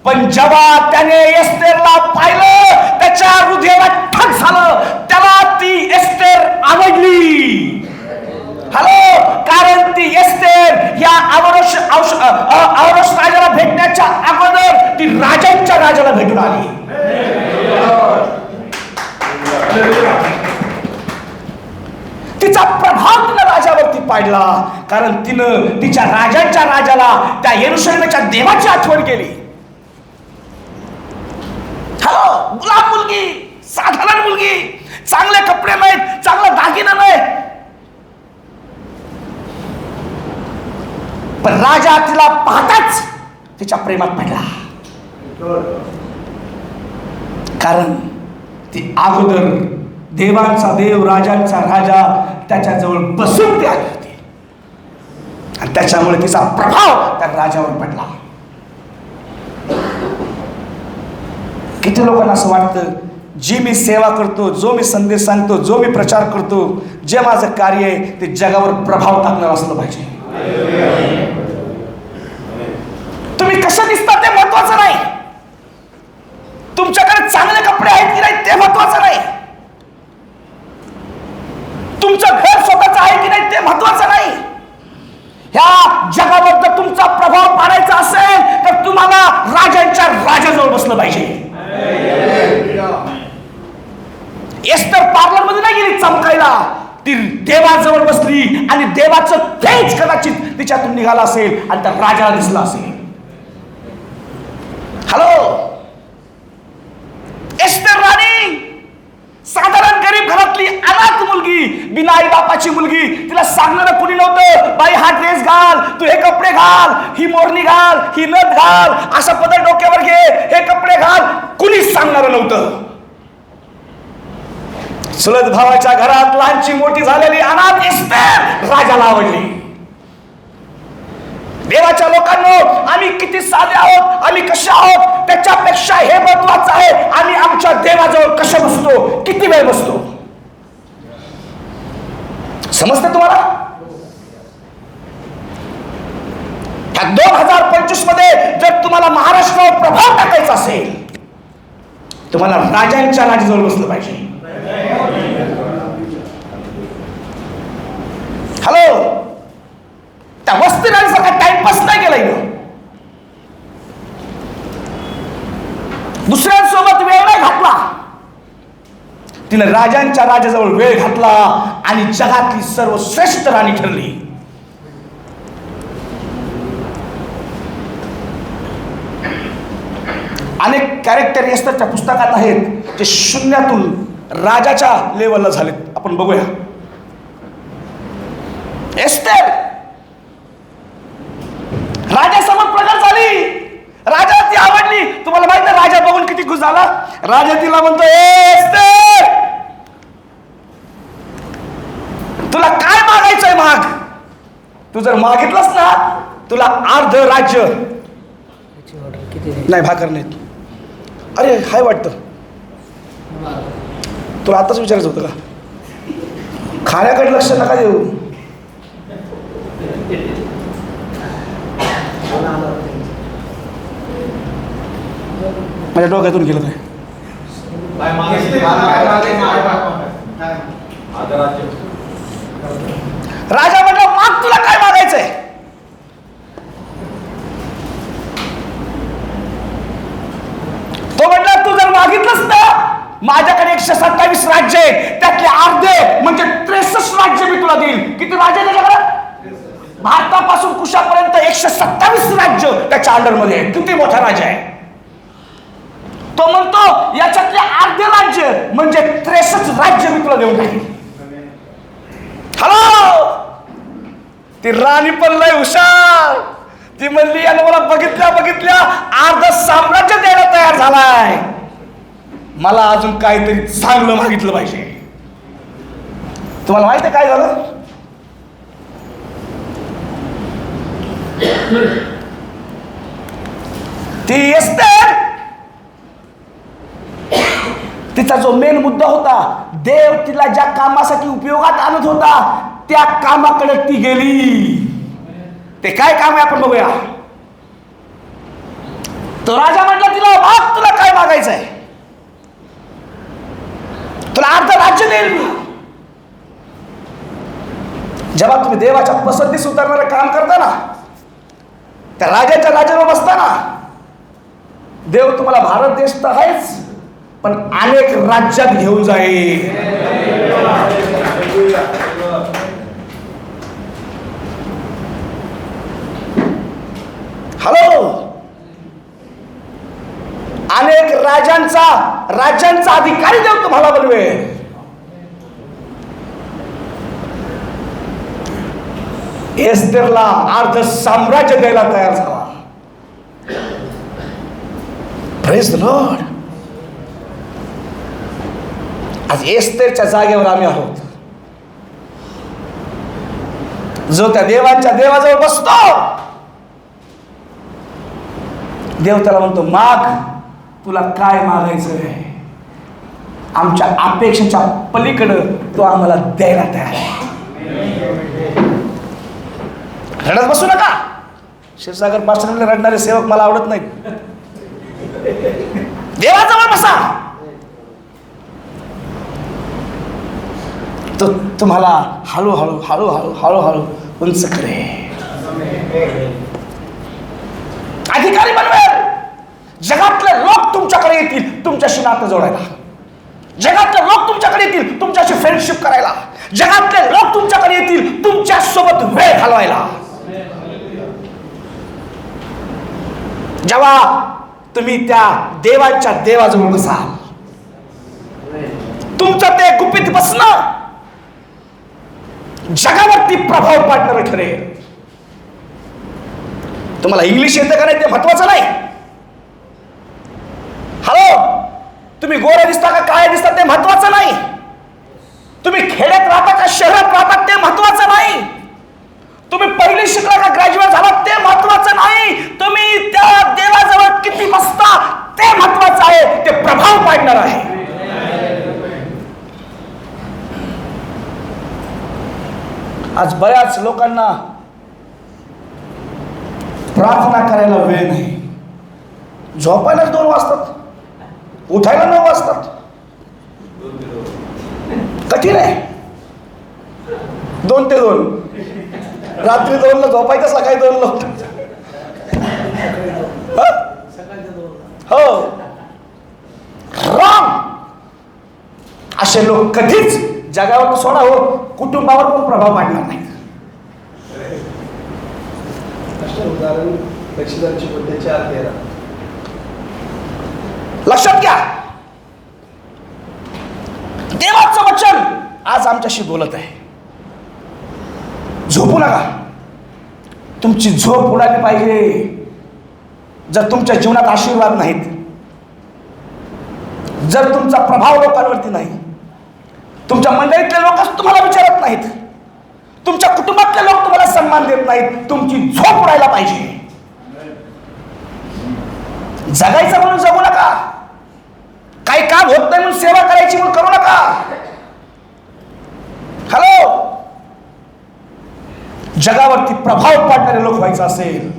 पण जेव्हा त्याने एस्तेरला पाहिलं त्याच्या हृदयाला ठग झालं. त्याला ती एस्तेर आवडली. कारण ती एस्तेर या औरोश राजाला भेटण्याच्या अगोदर ती राजांच्या राजाला भेटून आली. तिचा प्रभाव तिनं राजावरती पाडला, कारण तिनं तिच्या राजांच्या राजाला, त्या यरुशलेमेच्या देवाची आठवण केली. गुलाम मुलगी, साधारण मुलगी, चांगले कपडे नाहीत, चांगला दागिना नाही, पण राजा तिला पाहताच तिच्या प्रेमात पडला. कारण ती अगोदर देवांचा देव, राजांचा राजा त्याच्याजवळ बसून ती आली होती. आणि त्याच्यामुळे तिचा प्रभाव त्या राजावर पडला. किती लोकांना असं वाटतं, जी मी सेवा करतो, जो मी संदेश सांगतो, जो मी प्रचार करतो, जे माझं कार्य आहे ते जगावर प्रभाव टाकणार असलं पाहिजे. तुम्ही कसं दिसता ते महत्वाचं नाही, तुमच्याकडे चांगले कपडे आहेत की नाही ते महत्वाचं नाही, तुमचं घर स्वतःच आहे की नाही ते महत्वाचं नाही. ह्या जगावर जर तुमचा प्रभाव पाडायचा असेल तर तुम्हाला राजांच्या राजाजवळ बसलं पाहिजे. एस्तर पार्लर मध्ये नाही गेली चमकायला, ती देवाजवळ बसली आणि देवाचं तेज कदाचित तिच्यातून निघालं असेल आणि त्या राजाला दिसला असेल. हॅलो, एस्तर राणी साधारण गरीब घरातली अनाथ मुलगी, बिना आई बापाची मुलगी, तिला सांगणारं कुणी नव्हतं, बाई हा ड्रेस घाल, तू हे कपडे घाल, ही मोरणी घाल, ही नथ घाल, असा पदर डोक्यावर घे, हे कपडे घाल, कुणीच सांगणारं नव्हतं. चुलत भावाच्या घरात लहानची मोठी झालेली अनाथ एस्तर राजाला आवडली. देवाच्या लोकांनो, आम्ही किती साधे आहोत, आम्ही कसे आहोत त्याच्यापेक्षा हे महत्वाचं आहे, आम्ही आमच्या देवाजवळ कसे बसतो, किती वेळ बसतो. समजतं तुम्हाला? 2025 मध्ये जर तुम्हाला महाराष्ट्रावर प्रभाव टाकायचा असेल, तुम्हाला राजांच्या राजाजवळ बसलं पाहिजे. हॅलो, त्या वस्तीराणीसारखा टाइमपास नाही केला, दुसऱ्यांसोबत वेळ नाही घातला, तिने राजांच्या राजाजवळ वेळ घातला आणि जगातली सर्वश्रेष्ठ राणी ठरली. अनेक कॅरेक्टर एस्टरच्या पुस्तकात आहेत जे शून्यातून राजाच्या लेवलला झालेत. आपण बघूया. एस्टर राजासमोर प्रगट झाली, राजा ती आवडली. तुम्हाला माहित आहे राजा बघून किती खुश झाला. राजा तिला म्हणतो, एस्टर तुला काय मागायचंय माग. तू जर मागितलंस ना तुला अर्ध राज्य नाही, भाकर नाहीत. अरे हाय वाटतं तुला आताच विचारायचं होतं का. खाण्याकडे लक्ष नका देऊ. माझ्या डोक्यातून गेलं काय. राजा म्हटलं, माग तुला काय मागायचंय. तो म्हटला, तू जर मागितलंस ना माझ्याकडे 127 राज्य आहेत, त्यातले अर्धे म्हणजे 63 राज्य मी तुला देईल. किती राज्य आहे त्याच्याकडे? भारतापासून कुशापर्यंत 127 राज्य त्याच्या अंडरमध्ये आहे. किती मोठा राज्य आहे. तो म्हणतो याच्यातले अर्धे राज्य म्हणजे 63 राज्य मी तुला देऊन टाकेल. हॅलो, ती राणी पण लय हुशार. ती म्हणली, यानं मला बघितल्या बघितल्या अर्ध साम्राज्य द्यायला तयार झालाय, मला अजून काहीतरी चांगलं मागितलं पाहिजे. तुम्हाला माहिती आहे काय झालं. ती एस्टर, तिचा जो मेन मुद्दा होता, देव तिला ज्या कामासाठी उपयोगात आणत होता त्या कामाकडे ती गेली. ते काय काम आहे आपण बघूया. तो राजा म्हटला तिला, माग तुला काय मागायचंय. तुला अर्ध राज्य देईल मी. जेव्हा तुम्ही देवाच्या पसंतीस उतरणारे काम करता ना, त्या राजाच्या राजावर बसताना, देव तुम्हाला भारत देश तर आहेच पण अनेक राज्यात घेऊन जाईल. हॅलो, अनेक राज्यांचा अधिकारी देव तुम्हाला बनवेल. एस्तेरला अर्ध साम्राज्य द्यायला तयार झाला. Praise the Lord. आज एस्तेरच्या जागेवर आम्ही आहोत. जो त्या देवाच्या देवाजवळ बसतो, देव त्याला म्हणतो, माग, तुला काय मागायचं आहे. आमच्या अपेक्षेच्या पलीकडं तो आम्हाला द्यायला तयार आहे. रडत बसू नका. क्षीरसागर पास्टरने रडणारे सेवक मला आवडत नाहीत. देवाजवळ बसा, तो तुम्हाला हळूहळू हळूहळू हळूहळू उंच करे, अधिकारी बनवेल. जगातले लोक तुमच्याकडे येतील तुमच्याशी नातं जोडायला. जगातले लोक तुमच्याकडे येतील तुमच्याशी फ्रेंडशिप करायला. जगातले लोक तुमच्याकडे येतील तुमच्या सोबत वेळ घालवायला. जेव्हा तुम्ही त्या देवाच्या देवाजवळ बसाल, तुमचं ते गुपित बसणं जगावरती प्रभाव पाडणारं ठरेल. तुम्हाला इंग्लिश येतं का नाही ते महत्वाचं नाही. हॅलो, तुम्ही गोरे दिसता का काळे दिसता ते महत्वाचं नाही. तुम्ही खेड्यात राहता का शहरात राहता ते महत्वाचं नाही. तुम्ही पहिली शिकला का ग्रॅज्युएट झाला ते महत्वाचं नाही. तुम्ही त्या देवाजवळ किती बसता ते महत्वाचं आहे. ते प्रभाव पाडणार आहे. आज बऱ्याच लोकांना प्रार्थना करायला वेळ नाही. झोपायलाच 2 वाजतात, उठायला 9 वाजतात. कठीण आहे. 2 ते 2, रात्री 2ला झोपायचं, सकाळी 2ला हो. रॉंग. असे लोक कधीच जगावर सोडा हो, कुटुंबावर पण प्रभाव पाडणार नाही. उदाहरण बक्षिसांची बुद्धीचे आत लक्षात घ्या. देवाचं वचन आज आमच्याशी बोलत आहे. झोपू नका. तुमची झोप उडाली पाहिजे. जर तुमच्या जीवनात आशीर्वाद नाहीत, जर तुमचा प्रभाव लोकांवरती नाही, तुमच्या मंडळीतले लोक तुम्हाला विचारत नाहीत, तुमच्या कुटुंबातले लोक तुम्हाला सन्मान देत नाहीत, तुमची झोप उडायला पाहिजे. जगायचं म्हणून जगू नका. काही काम होत नाही म्हणून सेवा करायची म्हणून करू नका. हॅलो, जगावरती प्रभाव पाडणारे लोक व्हायचं असेल,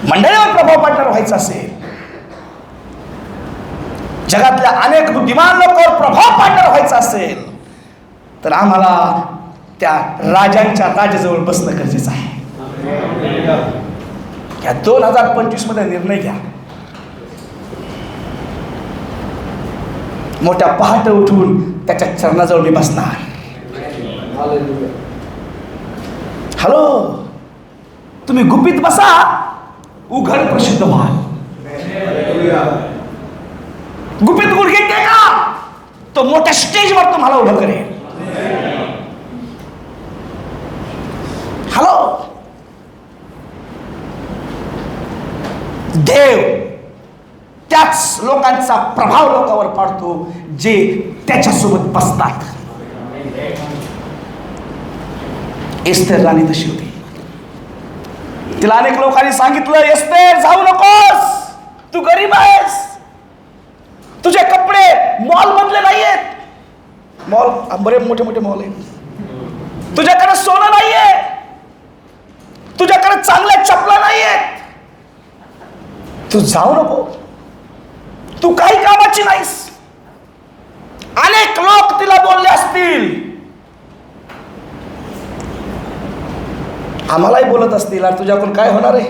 मंडळीवर प्रभाव पाडणारे व्हायचं असेल, जगातल्या अनेक बुद्धिमान लोकांवर प्रभाव पाडणारे व्हायचं असेल, तर आम्हाला त्या राजांच्या राजाजवळ बसणं गरजेचं आहे. या 2025 मध्ये निर्णय घ्या. मोठ्या पहाटे उठून त्याच्या चरणाजवळ मी बसणार. हॅलो, तुम्ही गुपित बसा, उघड प्रसिद्ध व्हाल. गुपित गुडघे टेका, तो मोठ्या स्टेजवर तुम्हाला उभं करेल. हॅलो, देव त्याच लोकांचा प्रभाव लोकांवर पाडतो जे त्याच्यासोबत बसतात. एस्तेर राणी तशी होती. तिला अनेक लोकांनी सांगितलं, एस्तेर जाऊ नकोस, तू गरीब आहेस, तुझे कपडे मॉल मधले नाहीयेत. मॉल बरे मोठे मोठे मॉल आहेत. तुझ्याकडे सोनं नाहीये, तुझ्याकडे चांगल्या चपला नाहीयेत, तू जाऊ नको, तू काही कामाची नाहीस. अनेक लोक तिला बोलले असतील, आम्हालाही बोलत असतील, अरे तुझ्याकडून काय होणार आहे,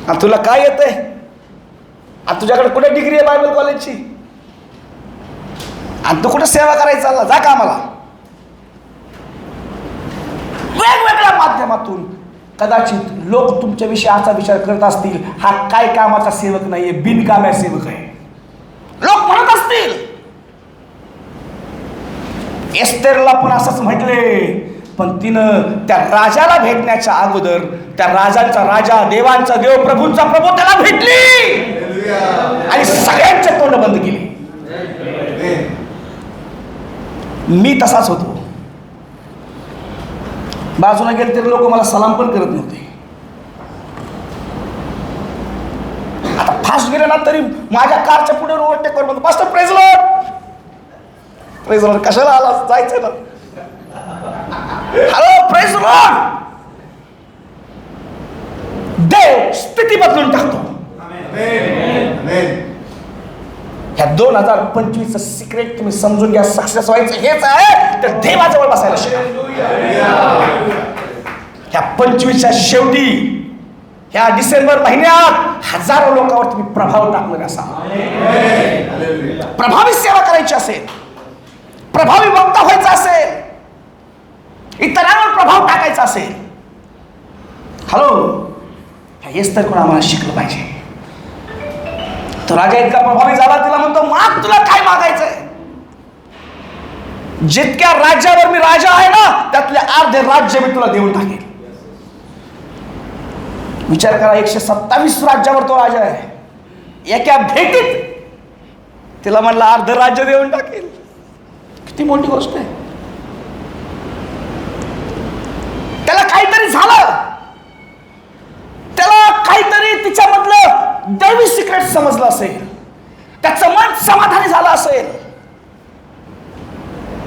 आणि तुला काय येतंय, आणि तुझ्याकडे कुठे डिग्री आहे बायबल कॉलेजची, आणि तू कुठे सेवा करायला चालला, जा का आम्हाला. वेगवेगळ्या माध्यमातून कदाचित लोक तुमच्याविषयी असा विचार करत असतील, हा काय कामाचा सेवक नाहीये, बिनकाम्या सेवक आहे, लोक म्हणत असतील. एस्तेरला पण असंच म्हटले, पण तिनं त्या राजाला भेटण्याच्या अगोदर त्या राजांचा राजा, देवांचा देव, प्रभूंचा प्रभू त्याला भेटली आणि सगळ्यांचे तोंड बंद केली. मी तसाच होतो. बाजूला गेले तरी लोक मला सलाम पण करत नव्हते. आता फास्ट गेले ना तरी माझ्या कारच्या पुढे ओव्हरटेक करून म्हणतो, pastor praise Lord. Praise Lord कशाला आला, जायचं ना. Hello praise Lord. देव स्थिती बदलून टाकतो. ह्या 2025चं सिक्रेट तुम्ही समजून घ्या. सक्सेस व्हायचं हेच आहे, तर देवाजवळ बसायला शिका. ह्या 25च्या शेवटी, ह्या डिसेंबर महिन्यात हजारो लोकांवर तुम्ही प्रभाव टाकणार असाल. प्रभावी सेवा करायची असेल, प्रभावी वक्ता व्हायचं असेल, इतरांवर प्रभाव टाकायचा असेल. हॅलो, ह्या हेच तर कोण आम्हाला शिकलं पाहिजे. तो राजा इतका प्रभावी झाला, तिला म्हणतो माग, तुला काय मागायचंय. जितक्या राज्यावर मी राजा आहे ना, त्यातले अर्धे राज्य मी तुला देऊन टाकेल. विचार करा, 127 राज्यावर तो राजा आहे. एका भेटीत तिला म्हणलं अर्ध राज्य देऊन टाकेल. किती मोठी गोष्ट आहे. त्याला काहीतरी झालं, त्याला काहीतरी तिच्यामधलं दैवी सिक्रेट समजलं असेल, त्याचं मन समाधानी झालं असेल,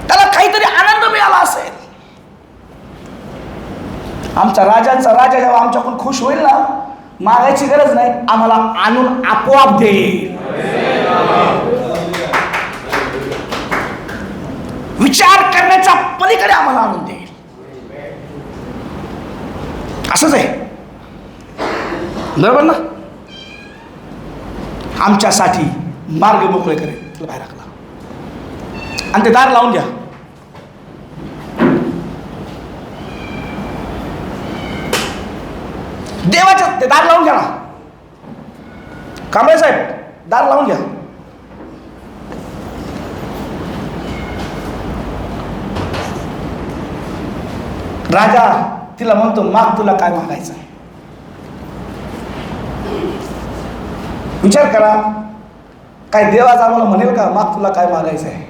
त्याला काहीतरी आनंद मिळाला असेल. आमच्या राजांचा राजा जेव्हा आमच्याकडून खुश होईल ना, मागायची गरज नाही, आम्हाला आणून आपोआप देईल. विचार करण्याच्या पलीकडे आम्हाला आणून देईल. असंच आहे, बरोबर ना. आमच्यासाठी मार्ग मोकळे करेल. तुला बाहेर टाकला आणि ते दार लावून घ्या. देवाचं ते दार लावून घ्या ना. कांबळे साहेब, दार लावून घ्या. राजा तिला म्हणतो, माग, तुला काय मागायचं आहे. विचार करा, काय देवाचा आम्हाला म्हणेल का, माग तुला काय मागायचं आहे.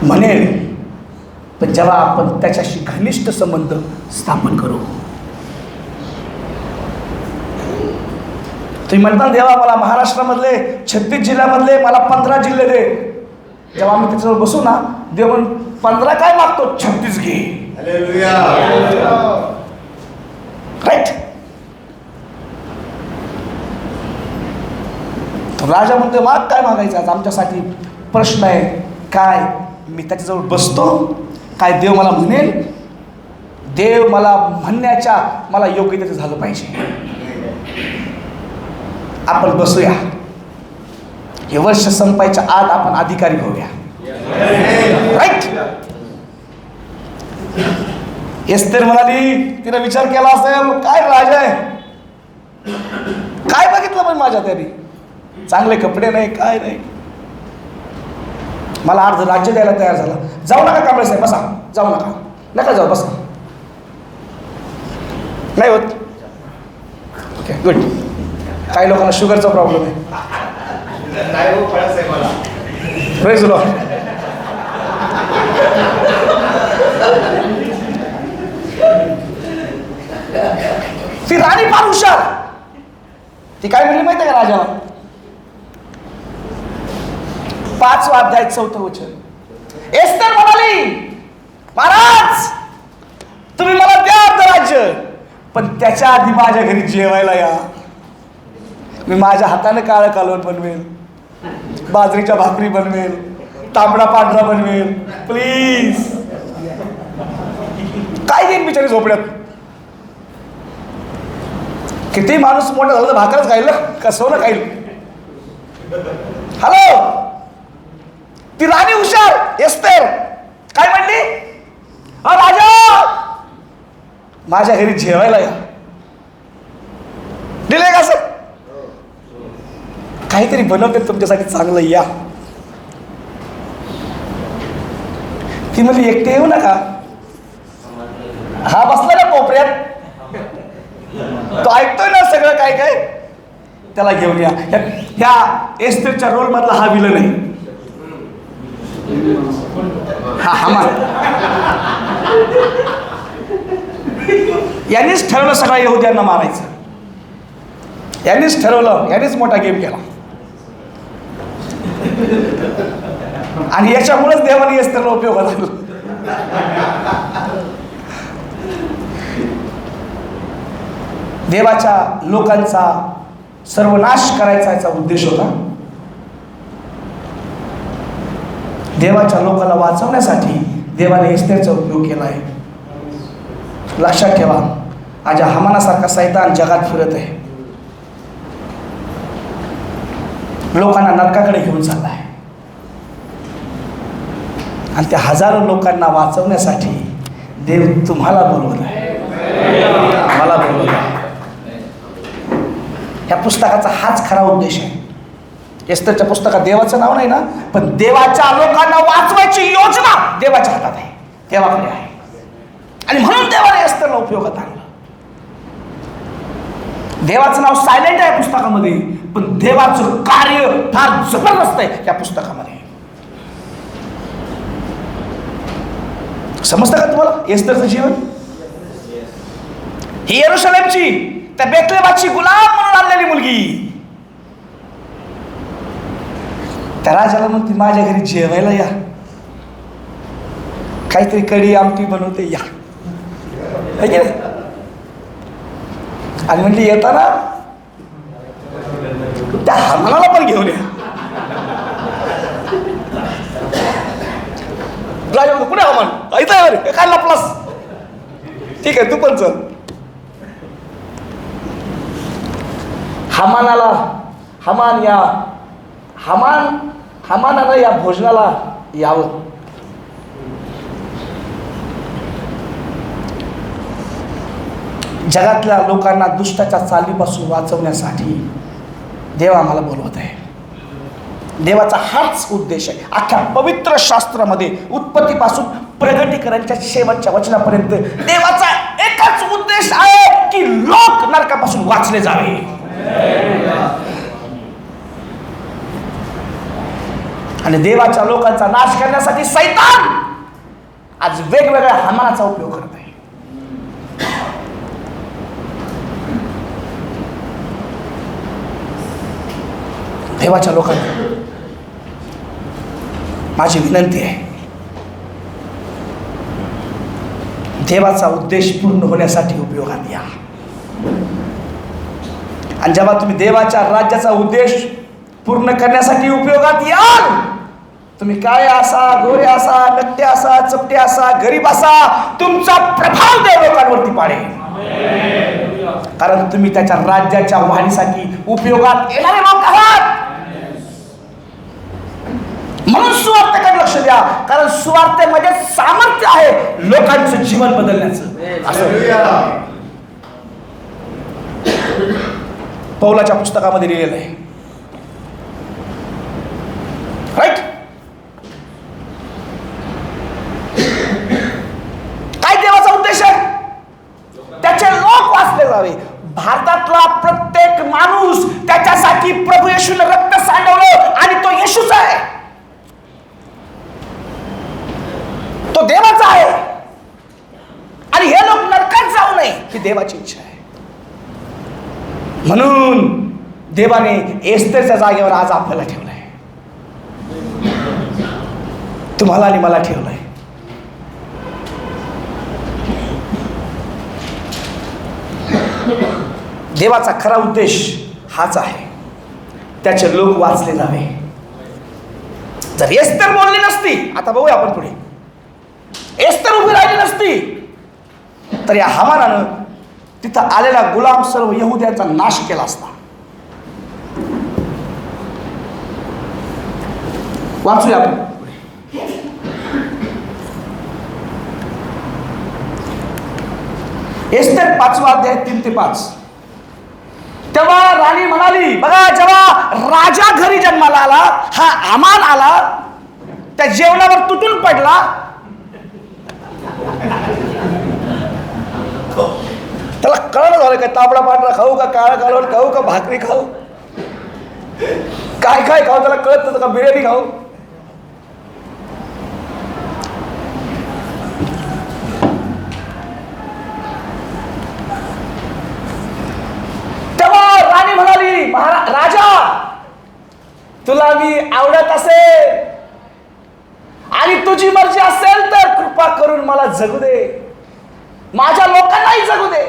म्हणेल, पण जेव्हा आपण त्याच्याशी घनिष्ठ संबंध स्थापन करू. तुम्ही म्हणता देवा मला महाराष्ट्रामधले 36 जिल्ह्यामधले मला 15 जिल्हे दे. जेव्हा आम्ही त्याच्यावर बसू ना, देव म्हण 15 काय मागतो, 36 घे. राईट. राजा म्हणतो माग, काय मागायचं आज आमच्यासाठी. प्रश्न आहे काय, मी त्याच्याजवळ बसतो काय, देव मला म्हणेल. देव मला म्हणण्याच्या मला योग्य त्याचं झालं पाहिजे. आपण बसूया, हे वर्ष संपायच्या आत आपण अधिकारी होऊया. राईट. एस्तेर म्हणाली, तिने विचार केला असेल, काय राजा आहे, काय बघितलं पण माझ्या तरी, चांगले कपडे नाही, काय नाही, मला अर्ध राज्य द्यायला तयार झाला. जाऊ नका कांबळे साहेब, बसा, जाऊ नका, नका जाऊ, बसा. नाही होत. Okay, good. काही लोकांना शुगरचा प्रॉब्लेम आहे. Praise Lord. ती राणी फार हुशार. ती काय म्हणली माहिती आहे का राजाला, 5वा अध्याय 4थं वचन. एस्तेर म्हणाली, महाराज तुम्ही मला द्या अर्ध राज्य, पण त्याच्या आधी माझ्या घरी जेवायला या. मी माझ्या हाताने काळं कालवण बनवेल, बाजरीच्या भाकरी बनवेल, तांबडा पांढरा बनवेल, प्लीज. काय देईन बिचारी झोपड्यात. किती माणूस मोठा झाला तर भाकरच खाईल ना, कसं ना खाईल. हॅलो, ती राणी हुशार एस्तेर काय म्हणली, राजा माझ्या घरी जेवायला या. दिले का सर, काहीतरी बनवते तुमच्यासाठी चांगलं, या. ती म्हणजे एकटे येऊ नका. हा बसला ना कोपऱ्यात, तो ऐकतोय ना सगळं काय काय, त्याला घेऊन या. ह्या एस्तेरच्या रोल मधला हा विलन आहे. हा हामान. यांनीच ठरवलं सगळ्या यहुद्यांना मारायचं. यांनीच ठरवलं, यांनीच मोठा गेम केला. आणि याच्यामुळेच देवाने एस्तरला उपयोगात आणलं. देवाच्या लोकांचा सर्वनाश करायचा याचा उद्देश होता. देवाच्या लोकांना वाचवण्यासाठी देवाने एस्तरचा उपयोग केला आहे. लक्षात ठेवा, आज हामानासारखा सैतान जगात फिरत आहे, लोकांना नरकाकडे घेऊन चालला आहे. आणि त्या हजारो लोकांना वाचवण्यासाठी देव तुम्हाला बोलवत आहे, मला बोलवत आहे. ह्या पुस्तकाचा हाच खरा उद्देश आहे. एस्तरच्या पुस्तकात देवाचं नाव नाही ना, पण देवाच्या लोकांना वाचवायची योजना देवाच्या हातात आहे, देवाकडे आहे. आणि म्हणून देवाने एस्तरला उपयोगात आणलं. देवाचं नाव सायलेंट आहे पुस्तकामध्ये, पण देवाचं कार्य फार जबरदस्त आहे या पुस्तकामध्ये. समजतं का तुम्हाला एस्तरचं जीवन? ही यरूशलेमची, त्या बेथलेहेमाची गुलाम म्हणून आणलेली मुलगी त्या राजाला म्हणते, माझ्या घरी जेवायला या, काहीतरी कढी आमटी बनवते या. आणि म्हणली येताना त्या हामानाला पण घेऊन या. राजा म्हणतो, कुठे हामान? इथं आहे बरे, काय लपलास? ठीक आहे, तू पण चल. हामानाला या भोजनाला यावं. जगातल्या लोकांना दुष्टाच्या चालीपासून वाचवण्यासाठी देव आम्हाला बोलवत आहे. देवाचा हाच उद्देश आहे. अख्ख्या पवित्र शास्त्रामध्ये उत्पत्तीपासून प्रगटीकरणाच्या शेवटच्या वचनापर्यंत देवाचा एकच उद्देश आहे की लोक नरकापासून वाचले जावे. आणि देवाच्या लोकांचा नाश करण्यासाठी सैतान आज वेगवेगळ्या हामानाचा उपयोग करत आहे. देवाच्या लोकांना माझी विनंती आहे, देवाचा उद्देश पूर्ण होण्यासाठी उपयोगात या. आणि जेव्हा तुम्ही देवाच्या राज्याचा उद्देश पूर्ण करण्यासाठी उपयोगात याल, तुम्ही काय असा, गोरे असा, नकटे असा, चपटे असा, गरीब असा, तुमचा प्रभाव देव लोकांवरती पाडेल. कारण तुम्ही त्याच्या राज्याच्या वाढीसाठी उपयोगात येणारे लोक आहात. म्हणून सुवार्तेकडे लक्ष द्या, कारण सुवार्तेमध्ये सामर्थ्य आहे लोकांचं जीवन बदलण्याचं. असं पौलाच्या पुस्तकामध्ये लिहिलेलं आहे. राईट? काय देवाचा उद्देश आहे? त्याचे लोक वाचले जावे. भारतातला प्रत्येक माणूस त्याच्यासाठी प्रभू येशूने रक्त सांडवलं आणि तो येशूच आहे, तो देवाचा आहे. आणि हे लोक नरकात जाऊ नये ही देवाची इच्छा आहे. म्हणून देवाने एस्तरच्या जागेवर आज आपल्याला ठेवलंय, तुम्हाला आणि मला ठेवलंय. देवाचा खरा उद्देश हाच आहे, त्याचे लोक वाचले जावे. जर एस्तर बोलली नसती, आता बघूया आपण पुढे, एस्तर उभी राहिली नसती तर या हामानानं तिथं आलेला गुलाम सर्व यहुद्यांचा नाश केला असता. वाचूया आपण. एस्तर 5वा अध्याय 3 ते 5. तेव्हा राणी म्हणाली, बघा, जेव्हा राजा घरी जन्माला आला, हा हामान आला, त्या जेवणावर तुटून पडला. त्याला कळलं झालं काय, तांबडा पांढरा खाऊ का, काळा कालवण खाऊ का, भाकरी खाऊ, काय काय खाऊ, त्याला कळत नव्हतं का बिर्याणी खाऊ. राजा, तुला मी आवडत असेल आणि तुझी मर्जी असेल तर कृपा करून मला जगू दे, माझ्या लोकांनाही जगू दे,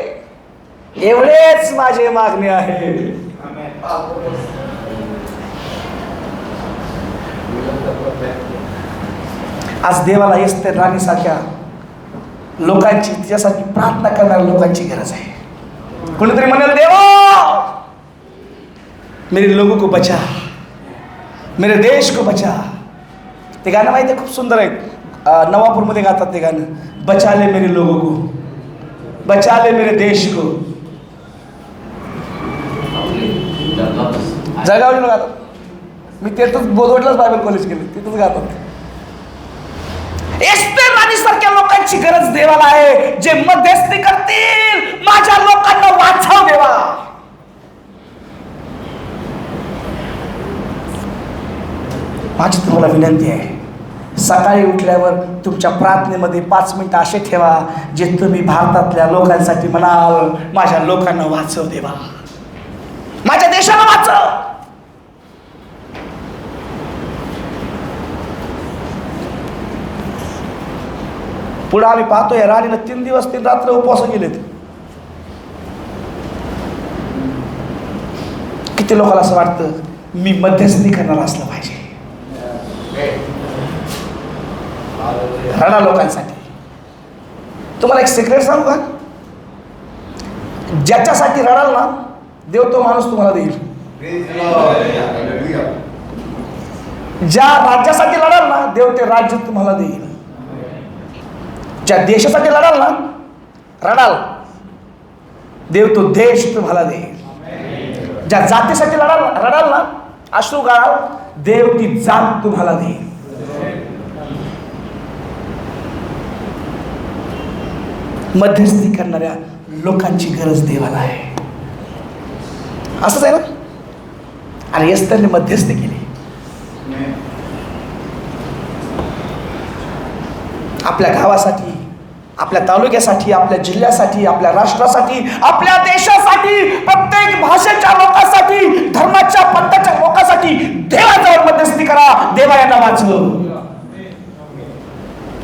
एवढेच माझे मागणे आहे. आज देवाला एस्तेर राणीसारख्या लोकांची, तिच्यासाठी प्रार्थना करणाऱ्या लोकांची गरज आहे. कोणीतरी म्हणेल, देवा मेरे लोगों को बचा, मेरे देश को बचा. ते गाणं माहिती आहे, खूप सुंदर आहे. नवापूरमध्ये गातात ते गाणं, बचा ले मेरे लोगों को, बचा ले मेरे देश को. जळगावला गातात. मी तिथंच बोधवडलाच बायबल कॉलेज केलं, तिथंच गातात. एस्तेर राणीसारख्या लोकांची गरज देवाला आहे, जे मध्यस्थी करतील, माझ्या लोकांना वाचव देवा. माझी तुम्हाला विनंती आहे, सकाळी उठल्यावर तुमच्या प्रार्थनेमध्ये 5 मिनिटं असे ठेवा, जे तुम्ही भारतातल्या लोकांसाठी म्हणाल, माझ्या लोकांना वाचव देवा, माझ्या देशाला वाचव. पुढे आम्ही पाहतोय, राणीनं 3 दिवस 3 रात्र उपवास केलेत. किती लोकांना असं वाटतं मी मध्यस्थी करणार असलं पाहिजे. रडा लोकांसाठी. तुम्हाला एक सिक्रेट सांगू का? ज्याच्यासाठी रडाल ना, देव तो माणूस तुम्हाला देईल. ज्या राज्यासाठी लढाल ना, देव ते राज्य तुम्हाला देईल. ज्या देशासाठी लढाल ना, रडाल, देव तो देश तुम्हाला देईल. ज्या जातीसाठी रडाल ना, अश्रू गाळाल, देव ती जात तुम्हाला देईल. मध्यस्थी करणाऱ्या लोकांची गरज देवाला आहे. असंच आहे ना. आणि एस्तेरने मध्यस्थी केली. आपल्या गावासाठी, आपल्या तालुक्यासाठी, आपल्या जिल्ह्यासाठी, आपल्या राष्ट्रासाठी, आपल्या देशासाठी, प्रत्येक भाषेच्या लोकांसाठी, धर्माच्या पंथाच्या लोकांसाठी देवाजवळ मध्यस्थी करा. देवा यांना वाचव.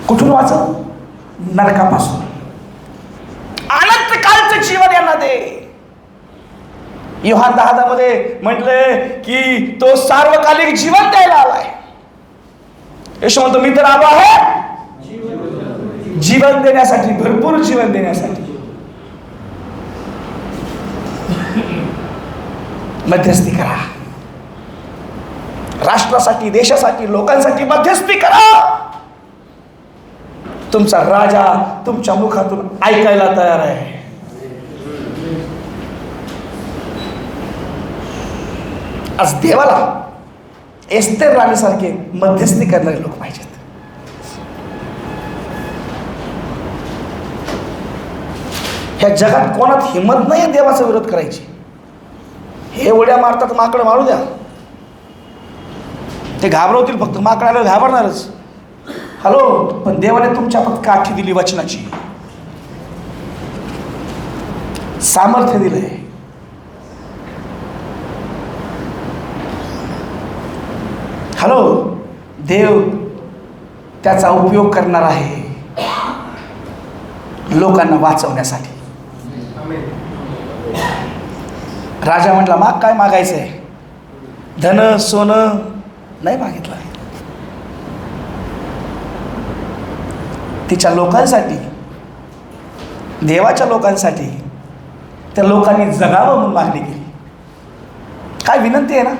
कुठून वाचव? नरकापासून. अनंत कालचं जीवन यांना दे. योहान 10 मध्ये म्हटले की तो सार्वकालिक जीवन द्यायला आलाय. येशू म्हणतो, मी तर आलो आहे जीवन देण्यासाठी, भरपूर जीवन देण्यासाठी. मध्यस्थी करा. राष्ट्रासाठी, देशासाठी, लोकांसाठी मध्यस्थी करा. तुमचा राजा तुमच्या मुखातून ऐकायला तयार आहे. आज देवाला एस्तेर राणीसारखे मध्यस्थी करणारे लोक पाहिजेत. ह्या जगात कोणात हिंमत नाही देवाचा विरोध करायची. हे उड्या मारतात, माकड मारू द्या, ते घाबरवतील. फक्त माकडाला घाबरणारच. हॅलो, पण देवाने तुमच्या हातात काठी दिली, वचनाची सामर्थ्य दिलंय. हॅलो, देव त्याचा उपयोग करणार आहे लोकांना वाचवण्यासाठी. राजा म्हटला, माग काय मागायचंय? धन सोनं नाही मागितलं. तिच्या लोकांसाठी, देवाच्या लोकांसाठी, त्या लोकांनी जगावं म्हणून मागणी केली. काय विनंती आहे ना,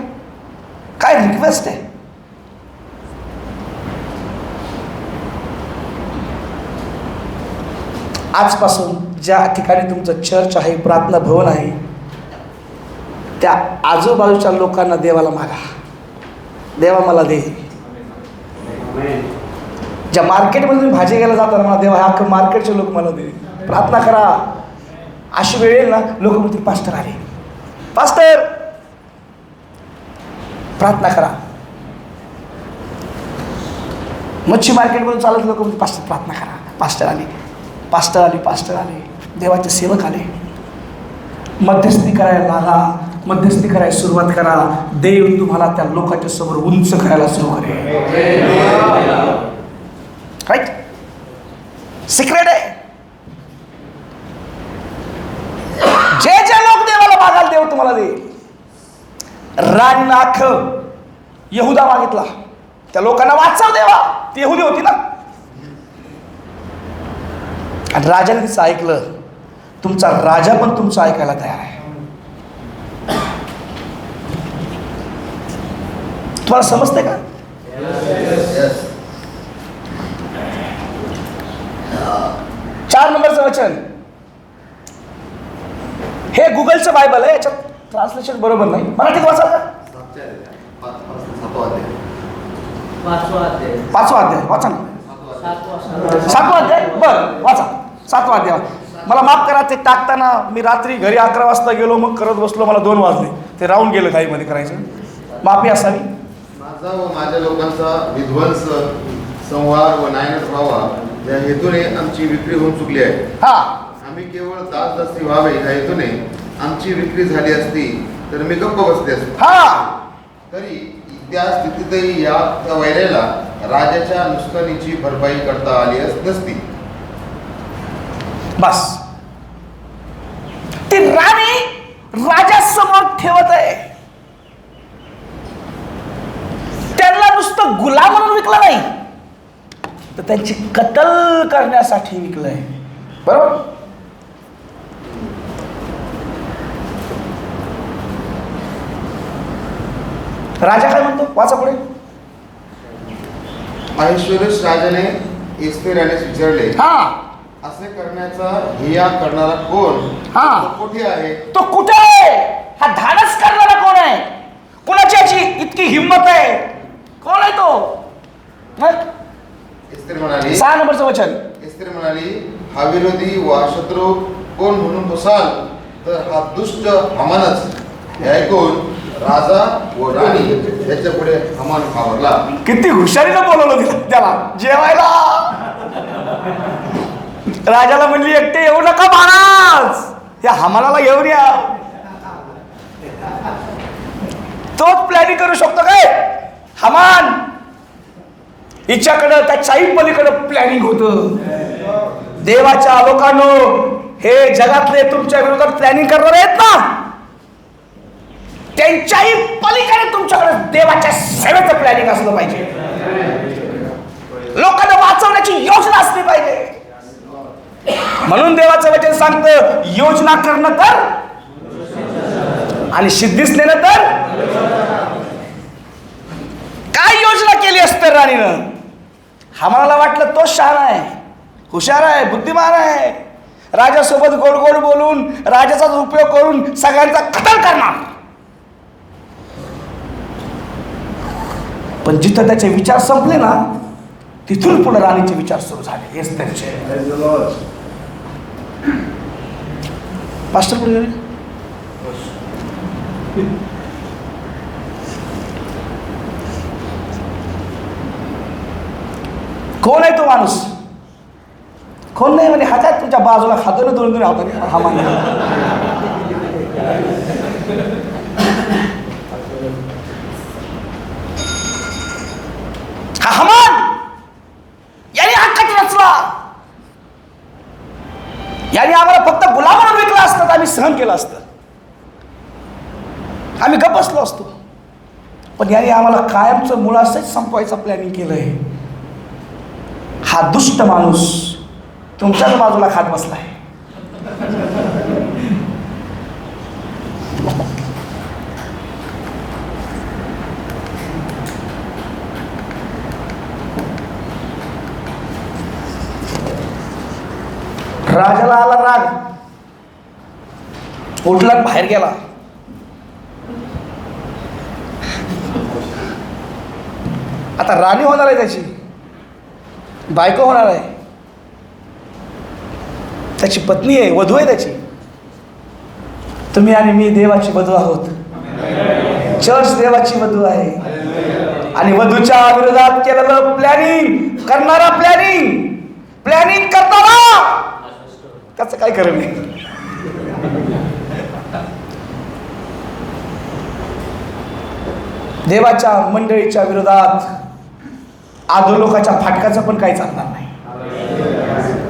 काय रिक्वेस्ट आहे. आजपासून ज्या ठिकाणी तुमचं चर्च आहे, प्रार्थना भवन आहे, त्या आजूबाजूच्या लोकांना देवाला मागा, देवा मला दे. ज्या मार्केटमध्ये तुम्ही भाजी घ्यायला जाताना मला देवा, हा मार्केटचे लोक मला दे. प्रार्थना करा. अशी वेळ येईल ना, लोक म्हणतील पास्टर आले, पास्टर. प्रार्थना करा. मच्छी मार्केटमधून चालत लोक म्हणतील पास्टर प्रार्थना करा, पास्टर आले, पास्टर आले, पास्टर आले, देवाचे सेवक आले. मध्यस्थी करायला लागा. मध्यस्थी करायला सुरुवात करा. देव तुम्हाला त्या लोकांच्या समोर उंच करायला सुरू करेल. राईट? सिक्रेट आहे. जे जे लोक देवाला मागाल देव तुम्हाला देईल. राणीनं अख्खं यहुदा मागितला, त्या लोकांना वाचव देवा, ती यहुदी होती ना. आणि राजाने तिचं ऐकलं. तुमचा राजा पण तुमचं ऐकायला तयार आहे. तुम्हाला समजते का? चार नंबरचं वचन. हे गुगलचं बायबल आहे, याच्यात ट्रान्सलेशन बरोबर नाही. मराठीत वाचा का? 5वा अध्याय वाचा ना. 7वा अध्याय बरं वाचा. 7वा अध्याय. मला माफ करा, ते टाकताना मी रात्री घरी 11 वाजता गेलो, मग करत बसलो, मला 2 वाजले. ते राहून गेलं घाईमध्ये करायचं. माफी असावी. माझा व माझ्या लोकांचा विध्वंस, संहार व नायनाट व्हावा या हेतूने आमची विक्री होऊन चुकली आहे. हा, आम्ही केवळ दासदासी व्हावे ह्या हेतूने आमची विक्री झाली असती तर मी गप्प बसले असतो. हा, तरी त्या स्थितीतही त्या वैऱ्याला राजाच्या नुकसानीची भरपाई करता आली नसती. बस. ती राणी राजासमोर ठेवत आहे. त्यांना नुसतं गुलाम म्हणून विकलं नाही, तर त्यांची कत्तल करण्यासाठी विकलंय. बरोबर? राजा काय म्हणतो? वाचा पुढे. ऐश्वर्यश राजाने एस्तेर यानेस विचारले, हा, असे करण्याचा हिया करणारा कोण? हा. तो कुठे आहे? तो कुठे आहे? हा धाडस करणारा कोण आहे? कोणाची याची इतकी हिंमत आहे? कोण आहे तो? एस्तेर म्हणाली, 6 नंबरचं वचन. एस्तेर म्हणाली, हा विरोधी वा शत्रू कोण म्हणून बसाल तर हा दुष्ट हमानच. हे ऐकून राजा व राणी याच्या पुढे हमान घाबरला. किती हुशारीनं बोलवलं तिला त्याला जेवायला. राजाला म्हणली, एकटे येऊ नका महाराज, या हमानाला घेऊन या. तोच प्लॅनिंग करू शकतो काय? हमान हिच्याकडं त्या चाई पलीकडं प्लॅनिंग होतं. देवाच्या लोकांनो, हे जगातले तुमच्या विरोधात प्लॅनिंग करणार आहेत ना, त्यांच्याही पलीकडे तुमच्याकडे देवाच्या सेवेचं प्लॅनिंग असलं पाहिजे. लोकांना वाचवण्याची योजना असली पाहिजे. म्हणून देवाचं वचन सांगतं, योजना करणं तर आणि सिद्धीस नेणं तर. काय योजना केली असते राणीनं? आम्हाला वाटलं तो शहाणा आहे, हुशार आहे, बुद्धिमान आहे, राजासोबत गोड गोड बोलून राजाचाच उपयोग करून सगळ्यांचा कत्तल करणार. पण जिथं त्याचे विचार संपले ना, तिथून पुढे राणीचे विचार सुरू झाले. हेच त्यांचे मास्टर पुढे गेले. कोण आहे तो माणूस? कोण नाही म्हणजे हातात तुमच्या बाजूला खातो ना, दोन होता हा मान. हा हमान याने हा कट रचला. याने आम्हाला फक्त गुलाम म्हणून विकलं असतं तर आम्ही सहन केलं असतं, आम्ही गप्प बसलो असतो. पण याने आम्हाला कायमचं मुळासच संपवायचं प्लॅनिंग केलंय. हा दुष्ट माणूस तुमच्याच बाजूला खात बसलाय. राजाला आला राग, उठला बाहेर गेला. आता राणी होणार आहे, त्याची बायको होणार आहे, त्याची पत्नी आहे, वधू आहे त्याची. तुम्ही आणि मी देवाची वधू आहोत. चर्च देवाची वधू आहे. आणि वधूच्या विरोधात केलेलं प्लॅनिंग करणारा, प्लॅनिंग करताना त्याचं काय खरं नाही. देवाच्या मंडळीच्या विरोधात अधोलोकाच्या फाटकाचं पण काही चालणार नाही.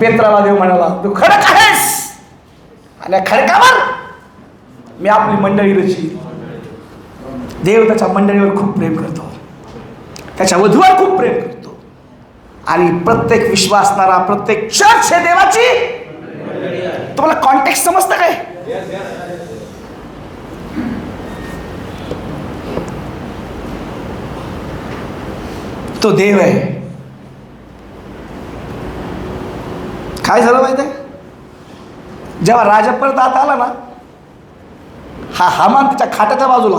पेत्राला देव म्हणाला, तू खडक आहेस आणि या खडकावर मी आपली मंडळी रचील. देव त्याच्या मंडळीवर खूप प्रेम करतो, त्याच्या वधूवर खूप प्रेम करतो. आणि प्रत्येक विश्वासणारा, प्रत्येक चर्च हे देवाची. तुम्हाला कॉन्टेक्स्ट समजतं काय? तो देव आहे. काय झालं माहिती आहे? जेव्हा राजा परत आत आला ना, हा हामान त्याच्या खाटाच्या बाजूला.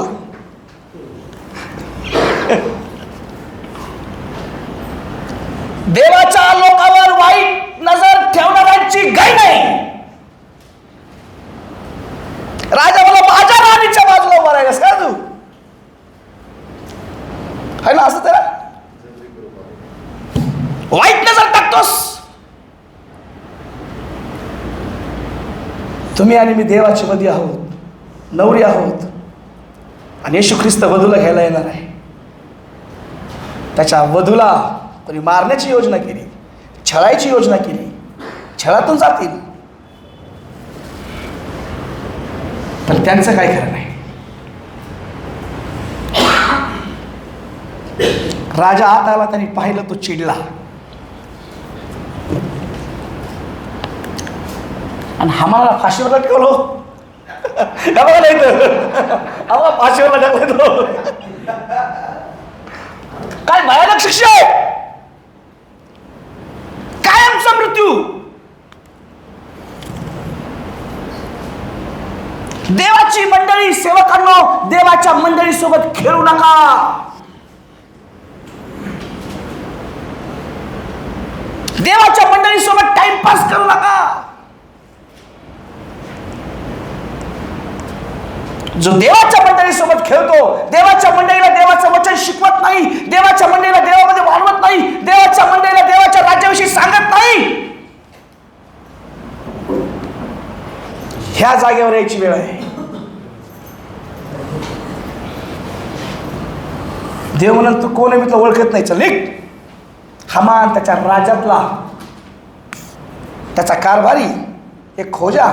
देवाच्या लोकांवर वाईट नजर ठेवणाऱ्यांची गाय नाही. राजा मला माझ्या राणीच्या बाजूला उभा राहिलास का तू? है ना असं त्याला वाईट नजर टाकतोस. तुम्ही आणि मी देवाची वधी आहोत, नवरी आहोत. आणि येशू ख्रिस्त वधूला घ्यायला येणार आहे. त्याच्या वधूला कोणी मारण्याची योजना केली, छळायची योजना केली, छळातून जातील. पण त्यांचं काय खरं नाही. राजा आत आला, त्यांनी पाहिलं, तो चिडला. आणि हामाला फाशीवर लटकवलो. बघा नाही तर आम्हाला फाशीवर लटकवलो. काय भयानक शिक्षा आहे, कायमचा मृत्यू. देवाची मंडळी, सेवकांनो, देवाच्या मंडळी सोबत खेळू नका. देवाच्या मंडळी सोबत टाइमपास करू नका. जो देवाच्या मंडळी सोबत खेळतो, देवाच्या मंडळीला देवाचं वचन शिकवत नाही, देवाच्या मंडळीला देवामध्ये वाढवत नाही, देवाच्या मंडळीला देवाच्या राज्याविषयी सांगत नाही, ह्या जागेवर यायची वेळ आहे. देव म्हणाल, तू कोण आहे, मी तुला ओळखत नाही, चल निघ. हामान त्याच्या राज्यातला, त्याचा कारभारी, एक खोजा.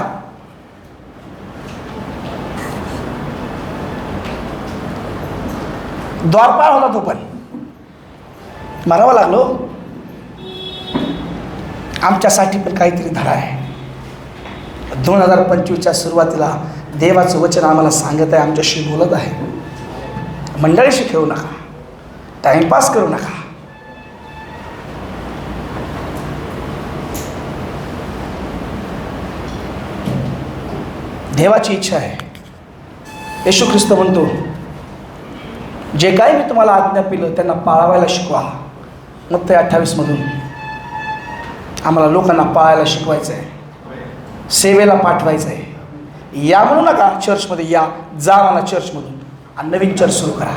द्वारपाळ होता तो, पण मारावा लागलो. आमच्यासाठी पण काहीतरी धडा आहे. 2025च्या सुरुवातीला देवाचं वचन आम्हाला सांगत आहे, आमच्याशी बोलत आहे. मंडळीशी खेळू नका, टाइमपास करू नका. देवाची इच्छा आहे. येशू ख्रिस्त म्हणतो, जे काही मी तुम्हाला आज्ञा पिलं त्यांना पाळावायला शिकवा. मत्ती 28 मधून आम्हाला लोकांना पाळायला शिकवायचं आहे, सेवेला पाठवायचं आहे. या म्हणू नका चर्चमध्ये, या, जा मला चर्चमधून आणि नवीन चर्च सुरू करा.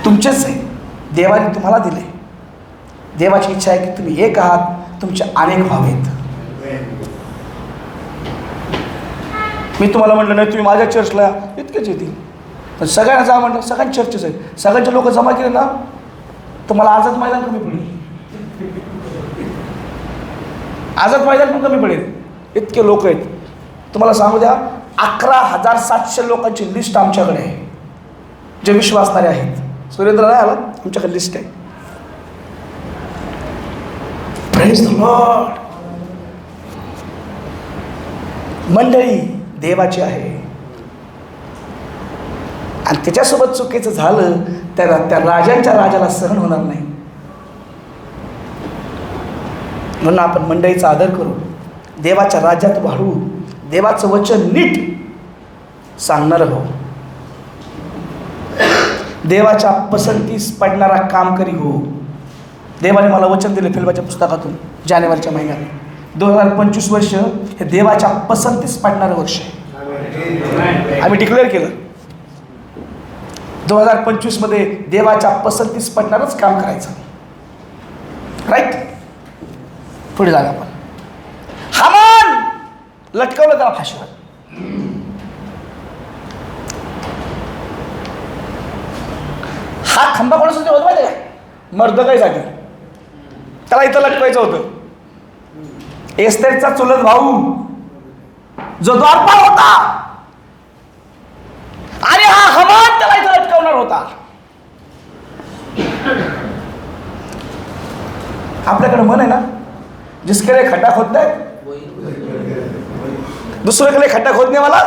तुमचेच आहे, देवाने तुम्हाला दिले. देवाची इच्छा आहे की तुम्ही एक आहात, तुमचे अनेक व्हावेत. मी तुम्हाला म्हटलं नाही तुम्ही माझ्या चर्चला इतकेच येतील, पण सगळ्यांना जा म्हटलं, सगळ्यांचे चर्चेस आहेत, सगळ्यांचे लोक जमा केले ना, तुम्हाला आझाद मैदान कमी पडेल. आझाद मैदान पण कमी पडेल, इतके लोक आहेत. तुम्हाला सांगू द्या, 11,700 लोकांची लिस्ट आमच्याकडे आहे, जे विश्वासणारे आहेत. सुरेंद्र नाही आला, आमच्याकडे लिस्ट आहे. Praise the Lord. मंडळी देवाची आहे, आणि त्याच्यासोबत चुकीचं झालं तर त्या राजांच्या राजाला सहन होणार नाही. म्हणून आपण मंडळीचा आदर करू, देवाच्या राज्यात वाढू, देवाचं वचन नीट सांगणार हो, देवाच्या पसंतीस पडणारा कामकरी हो. देवाने मला वचन दिले फिल्माच्या पुस्तकातून जानेवारीच्या महिन्यात. 2025 वर्ष हे देवाच्या पसंतीस पडणारं वर्ष आहे. आम्ही डिक्लेअर केलं 2025 मध्ये देवाच्या पसंतीस पडणारच काम करायचं. राईट. पुढे जागा आपण. हामान लटकवलं त्याला फाशीवर. खंबा कोणासाठी होता माहिती आहे? मर्दकाईसाठी. त्याला इथं लटकायचं होतं. एस्तेरचा चुलत भाऊ जो द्वारपाल होता आणि हा हमान त्याला इथं लटकवणार होता. आपल्याकडे मन आहे ना, जिसके लिए खड्डा खोदता है दुसरे के लिए खड्डा खोदने वाला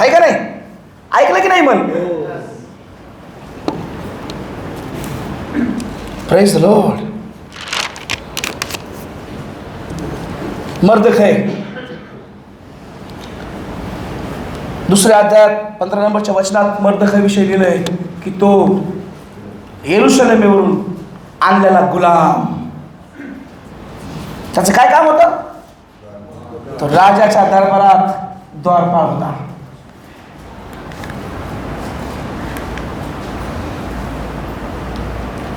है का नाही? ऐकलं की नाही मन? Praise the Lord. मर्दखै दुसऱ्या अध्यायात 15 नंबरच्या वचनात मर्दखै विषयी लिहिलंय की तो येरुशलेमेवरून आणलेला गुलाम. त्याचं काय काम होतं? तो राजाच्या दरबारात द्वारपाल होता.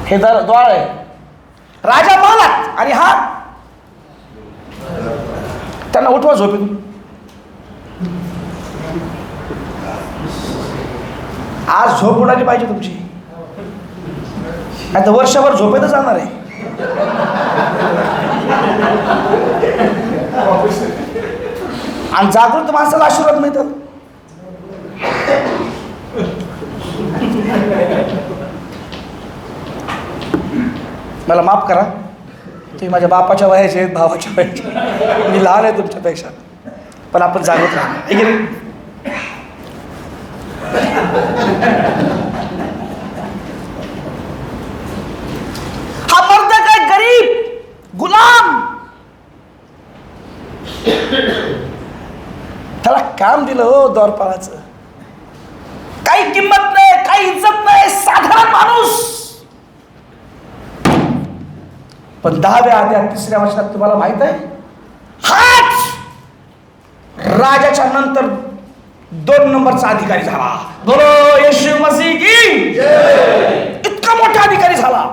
हे द्वार आहे. राजा महालात आणि हा त्यांना उठवा झोपेतून. आज झोप उडाली पाहिजे तुमची, आता वर्षभर झोपेतच जाणार आहे. आणि जागृत माणसाला आशीर्वाद मिळतात. मला माफ करा, तुम्ही माझ्या बापाच्या वयाचे आहेत, भावाच्या वयाचे, मी लहान आहे तुमच्यापेक्षा, पण आपण जागृत राहा. हा मर्द काय गरीब गुलाम, त्याला काम दिलं हो द्वारपालाचं. काही किंमत नाही, काही इज्जत नाही, साधारण माणूस. पण 10व्या अध्यायात 3ऱ्या वचनात तुम्हाला माहित आहे, हाच राजाच्या नंतर 2 नंबरचा अधिकारी झाला. बोलो येशू मसीह की जय. इतका मोठा अधिकारी झाला.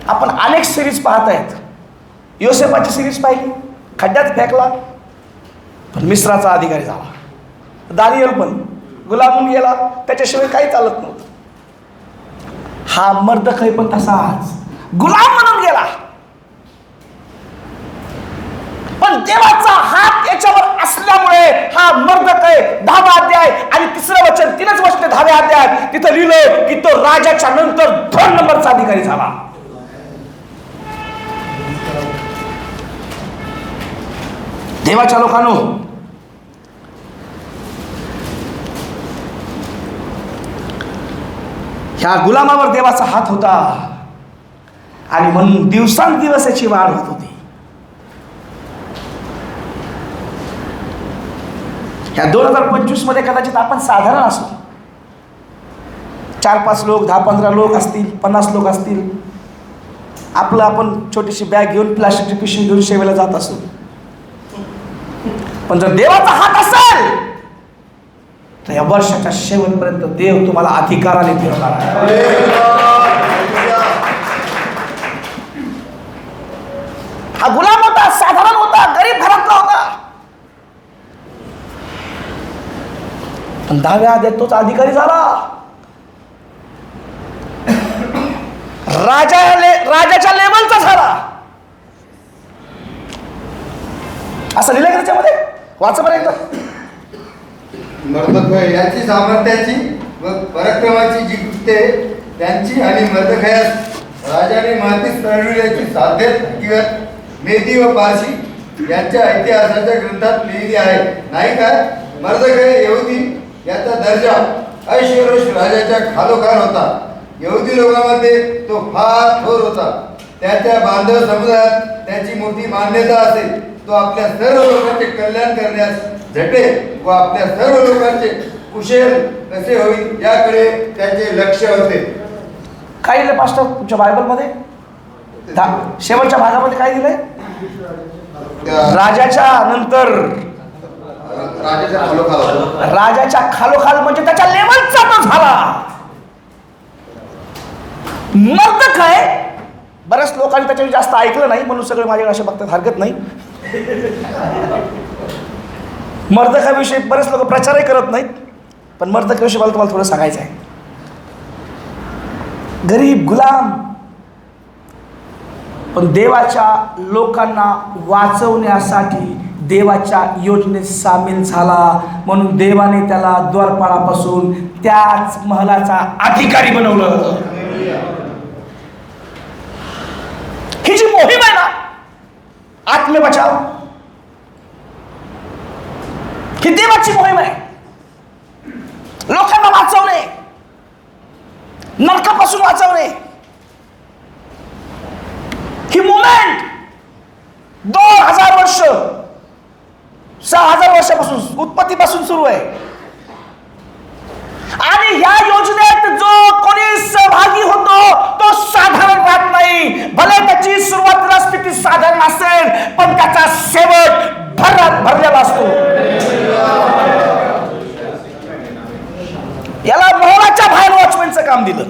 आपण अनेक सिरीज पाहत आहेत. योसेफाची सिरीज पाहिली, खड्ड्यात फेकला, पण मिस्राचा अधिकारी झाला. दानियल पण गुलाम गेला, त्याच्याशिवाय काही चालत नव्हतं. हा मर्दखै पण तसाच गुलाम म्हणून गेला. पण देवाचा हात याच्यावर असल्यामुळे हा मर्दखै 10वा अध्याय आणि 3रं वचन 3च वचन 10व्या अध्यायात तिथं लिहिलं की तो राजाच्या नंतर 2 नंबरचा अधिकारी झाला. देवाच्या लोकांनो, ह्या गुलामावर देवाचा हात होता आणि म्हणून दिवसांदिवस याची वाढ होत होती. ह्या 2025 मध्ये कदाचित आपण साधारण असू, 4-5 लोक, 10-15 लोक असतील, 50 लोक असतील. आपलं आपण छोटीशी बॅग घेऊन, प्लास्टिकची पिशवी घेऊन सेवेला जात असू. पण जर देवाचा हात असेल तर या वर्षाच्या शेवटपर्यंत देव तुम्हाला अधिकाराने फिरवणार आहे. हा गुलाम होता, साधारण होता, गरीब घरातला होता, पण 10व्या अध्यायात तोच अधिकारी झाला. राजाच्या लेवलचा झाला. असं लिहिलं का त्याच्यामध्ये? वाचा बरं एकदा. मर्दखै याची सामर्थ्याची व पराक्रमाची जी कृत्ये त्यांची आणि मर्दखयास राजाने मातीस चढविल्याची साध्यत हकीकत मेदी व पारशी यांच्या इतिहासाच्या ग्रंथात लिहिली आहे, नाही काय? मर्दखै यहुदी याचा दर्जा ऐश्वरोष राजाच्या खालोखाल होता. यहुदी लोकांमध्ये तो फार थोर होता. त्याच्या बांधव समुदायात त्याची मोठी मान्यता असे. तो आपल्या सर्व लोकांचे कल्याण करण्यास झटे व आपल्या सर्व लोकांचे कुशल कसे होईल याकडे त्याचे लक्ष होते. काय लिहिलं पास्टर तुमच्या बायबलमध्ये? शेवटच्या भागामध्ये काय दिलंय? राजाच्या नंतर राजाच्या खालोखाल म्हणजे त्याच्या लेवलचा तो झाला. मर्दखै, बऱ्याच लोकांनी त्याच्यावर जास्त ऐकलं नाही म्हणून सगळे माझ्याकडे असे बघतात, हरकत नाही. मर्दखैविषयी बरेच लोक प्रचारही करत नाहीत, पण मर्दखैविषयी मला तुम्हाला थोडं सांगायचं आहे. गरीब गुलाम, पण देवाच्या लोकांना वाचवण्यासाठी देवाच्या योजनेत सामील झाला, म्हणून देवाने त्याला द्वारपाळापासून त्याच महलाचा अधिकारी बनवलं. ही जी मोहीम आहे ना, आत्मे बचाव, ही देवाची मोहीम आहे. लोकांना वाचवणे, नरकापासून वाचवणे, ही मुवमेंट 2000 वर्ष 6000 वर्षापासून उत्पत्तीपासून सुरू आहे. आणि या योजनेत जो कोणी सहभागी होतो तो साधारण राहत नाही. भले त्याची सुरुवातीला स्थिती साधारण असेल, पण त्याचा शेवट भरलेला असतो. याला मोहराच्या बाहेर वॉचमॅनचं काम दिलं.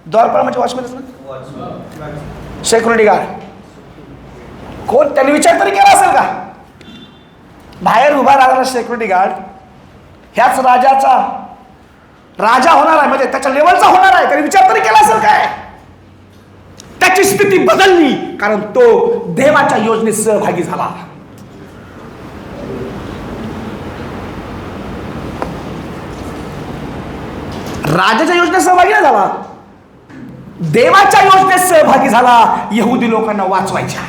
द्वारपाळ म्हणजे वॉचमॅनच ना, सिक्युरिटी गार्ड. कोण त्यांनी विचार तरी केला असेल का? बाहेर उभा राहणारा सिक्युरिटी गार्ड ह्याच राजाचा राजा होणार आहे, म्हणजे त्याच्या लेवलचा होणार आहे. त्यांनी विचार तरी केला असेल काय? त्याची स्थिती बदलली कारण तो देवाच्या योजनेत सहभागी झाला. राजाच्या योजनेत सहभागी नाही झाला, देवाच्या योजनेत सहभागी झाला. यहुदी लोकांना वाचवायच्या.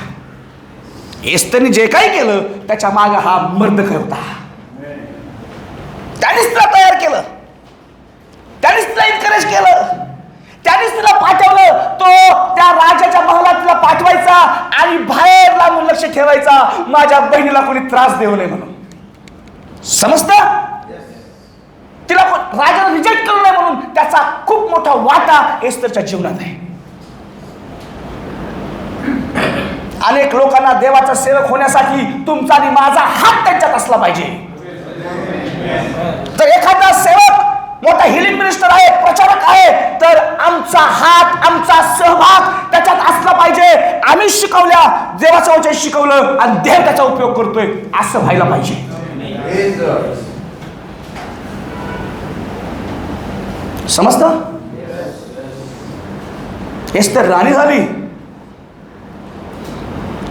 एस्तरने जे काही केलं त्याच्या मागे हा मर्दखय होता. त्यानेच तिला तयार केलं, त्यानेच तिला एनकरेज केलं, त्यानेच तिला पाठवलं. तो त्या राजाच्या महलात तिला पाठवायचा आणि बाहेर लांबून लक्ष ठेवायचा, माझ्या बहिणीला कोणी त्रास देऊ नये म्हणून. समजतं? तिला राजाला रिजेक्ट करू नये म्हणून त्याचा खूप मोठा वाटा एस्तरच्या जीवनात आहे. अनेक लोकांना देवाचा सेवक होण्यासाठी तुमचा आणि माझा हात त्यांच्यात असला पाहिजे. जर एखादा सेवक मोठा हिलिंग मिनिस्टर आहे, प्रचारक आहे, तर आमचा हात, आमचा सहभाग त्याच्यात असला पाहिजे. आम्ही शिकवल्या, देवाचं वचन शिकवलं आणि देव त्याचा उपयोग करतोय असं व्हायला पाहिजे. समजतं? एस्तर राणी झाली,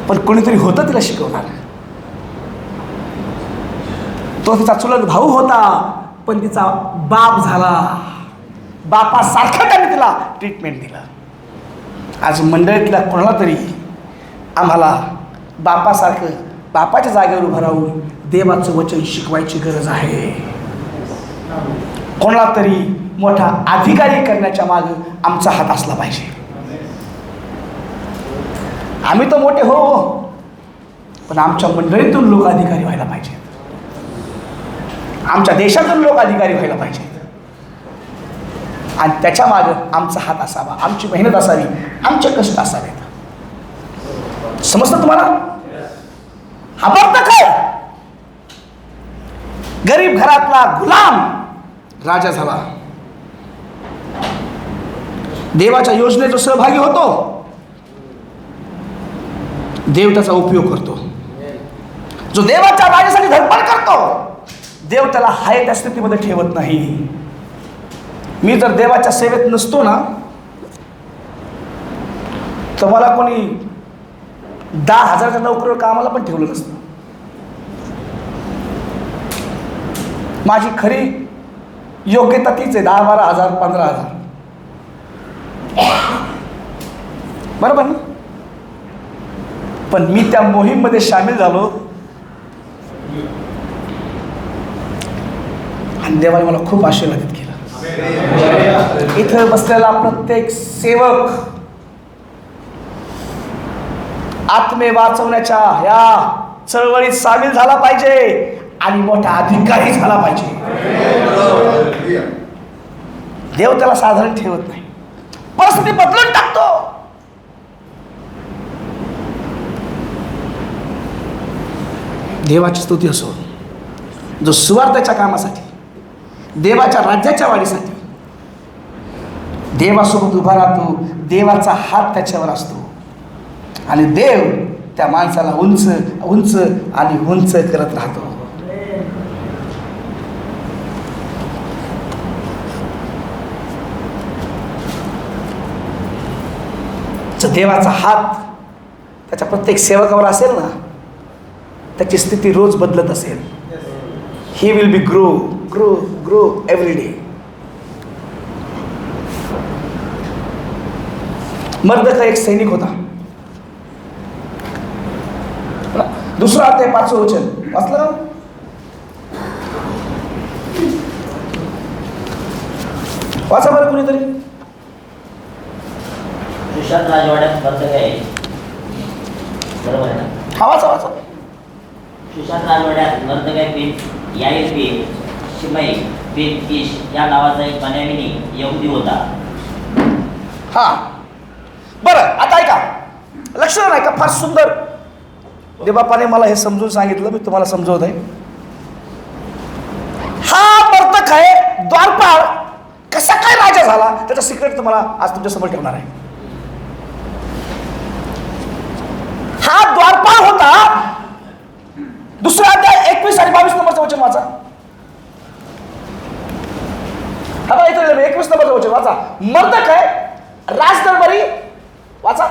पण कोणीतरी होतं तिला शिकवणार. तो तिचा चुलत भाऊ होता, पण तिचा बाप झाला. बापासारखं त्याने तिला ट्रीटमेंट दिलं. आज मंडळीतल्या कोणाला तरी आम्हाला बापासारखं, बापाच्या जागेवर उभं राहून देवाचं वचन शिकवायची गरज आहे. कोणाला तरी मोठा अधिकारी करण्याच्या मागे आमचा हात असला पाहिजे. आम्ही तर मोठे हो, पण आमच्या मंडळीतून लोक अधिकारी व्हायला पाहिजेत. आमच्या देशातून लोक अधिकारी व्हायला पाहिजेत. आणि त्याच्या मागे आमचा हात असावा, आमची मेहनत असावी, आमचे कष्ट असावेत. समजतं तुम्हाला? हा भक्त काय? गरीब घरातला गुलाम राजा झाला. देवाच्या योजनेत सहभागी होतो, देव त्याचा उपयोग करतो. जो देवाच्या राजासाठी धडपड करतो, देव त्याला हाय त्या स्थितीमध्ये ठेवत नाही. मी जर देवाच्या सेवेत नसतो ना, तर मला कोणी 10,000च्या नोकरीवर कामाला पण ठेवलं नसतं. माझी खरी योग्यता तीच आहे, 10-12,000 15,000. बरोबर ना? पण मी त्या मोहीममध्ये सामील झालो आणि देवाने मला खूप आशीर्वादित केलं. इथं बसलेला प्रत्येक सेवक आत्मे वाचवण्याच्या या चळवळीत सामील झाला पाहिजे आणि मोठा अधिकारी झाला पाहिजे. देव त्याला साधारण ठेवत नाही, परिस्थिती बदलून टाकतो. देवाची स्तुती असो. जो सुवार्थाच्या कामासाठी, देवाच्या राज्याच्या वाढीसाठी देवासोबत उभा राहतो, देवाचा हात त्याच्यावर असतो आणि देव त्या माणसाला उंच उंच आणि उंच करत राहतो. जसं देवाचा हात त्याच्या प्रत्येक सेवकावर असेल ना, त्याची स्थिती रोज बदलत असेल. He will be grow grow grow every day. मर्दकाय एक सैनिक होता. दुसरा अध्याय 5 वचन वाचलं ना? वाचा बरं कुणीतरी. सुशांत राजवाड्यात मर्दकाय, बरोबर आहे ना? हा वाचा वाचा. सुशांत राजवाड्यात मर्दकाय बिन याईर बिन शिमई बिन किश या नावाचा एक बन्यामिनी यहुदी होता. हा बरं, आता ऐका, लक्ष नाही का, फार सुंदर देवबापाने मला हे समजून सांगितलं, मी तुम्हाला समजवत आहे. हा मर्दकाय द्वारपाळ कसा काय राजा झाला त्याचा सिक्रेट तुम्हाला आज तुमच्या समोर ठेवणार आहे. हा द्वारपाळ होता. दुसरा अध्याय 21 आणि 22 नंबरचं वचन वाचा. हा बघा इथे 21 नंबरचं वचन वाचा. मर्दकाय राजदरबारी वाचा.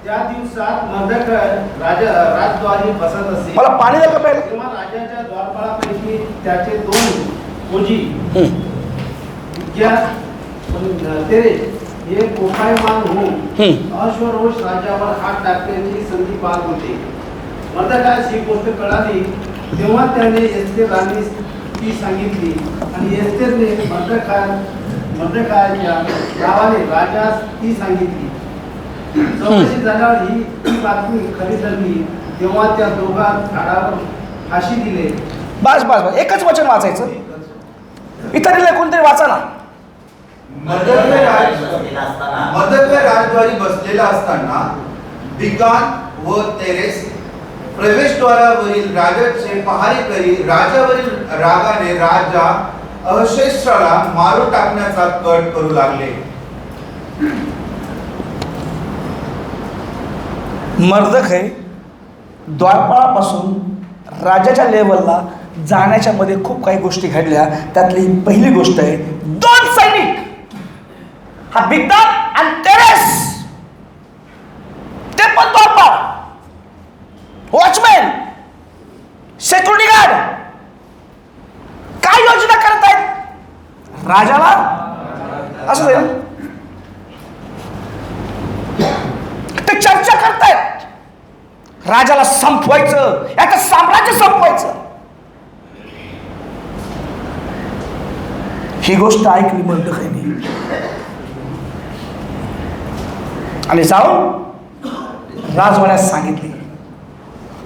त्या दिवसात मर्दकाय राजद्वारी बसत असे. मला पाणी द्या का प्यायला? तेव्हा राजाच्या द्वारपाळापैकी त्याचे 2 फौजी तेरे हे कोपायमान होऊन अश्वरोष राजावर हात टाकण्याची संधी पाहत होते. मर्दकायास ही गोष्ट कळाली तेव्हा त्याने एस्तेर राणी ती सांगितली आणि एस्तेरने मर्दकायाच्या गावाने राजास ती सांगितली. चौकशी झाल्यावर ही बातमी खरी ठरली. तेव्हा त्या दोघां झाडावर फाशी दिले. बस बस बस, एकच वचन वाचायचं. इतर दिलं कोणतरी वाचा ना. मर्दकाय राजद्वारी बसलेला असताना बिगान व तेरेस प्रवेशद्वारावरील राजाचे पहारेकरी राजावरील रागाने राजा अहश्वेरोशाला मारून टाकण्याचा कट करू लागले. मर्दकाय द्वारपाळापासून राजाच्या लेवलला जाण्याच्या मध्ये खूप काही गोष्टी घडल्या. त्यातली पहिली गोष्ट आहे 2 सैनिक, हा बिगदान आणि तेरेस, ते पण द्वारपाळ, वॉचमॅन, सिक्युरिटी गार्ड. काय योजना करत आहेत राजाला? असं जाईल ते चर्चा करतायत. राजाला संपवायचं, याचं साम्राज्य संपवायचं. ही गोष्ट ऐकली मर्दकायाने आणि जाऊन राजवाड्यात सांगितली.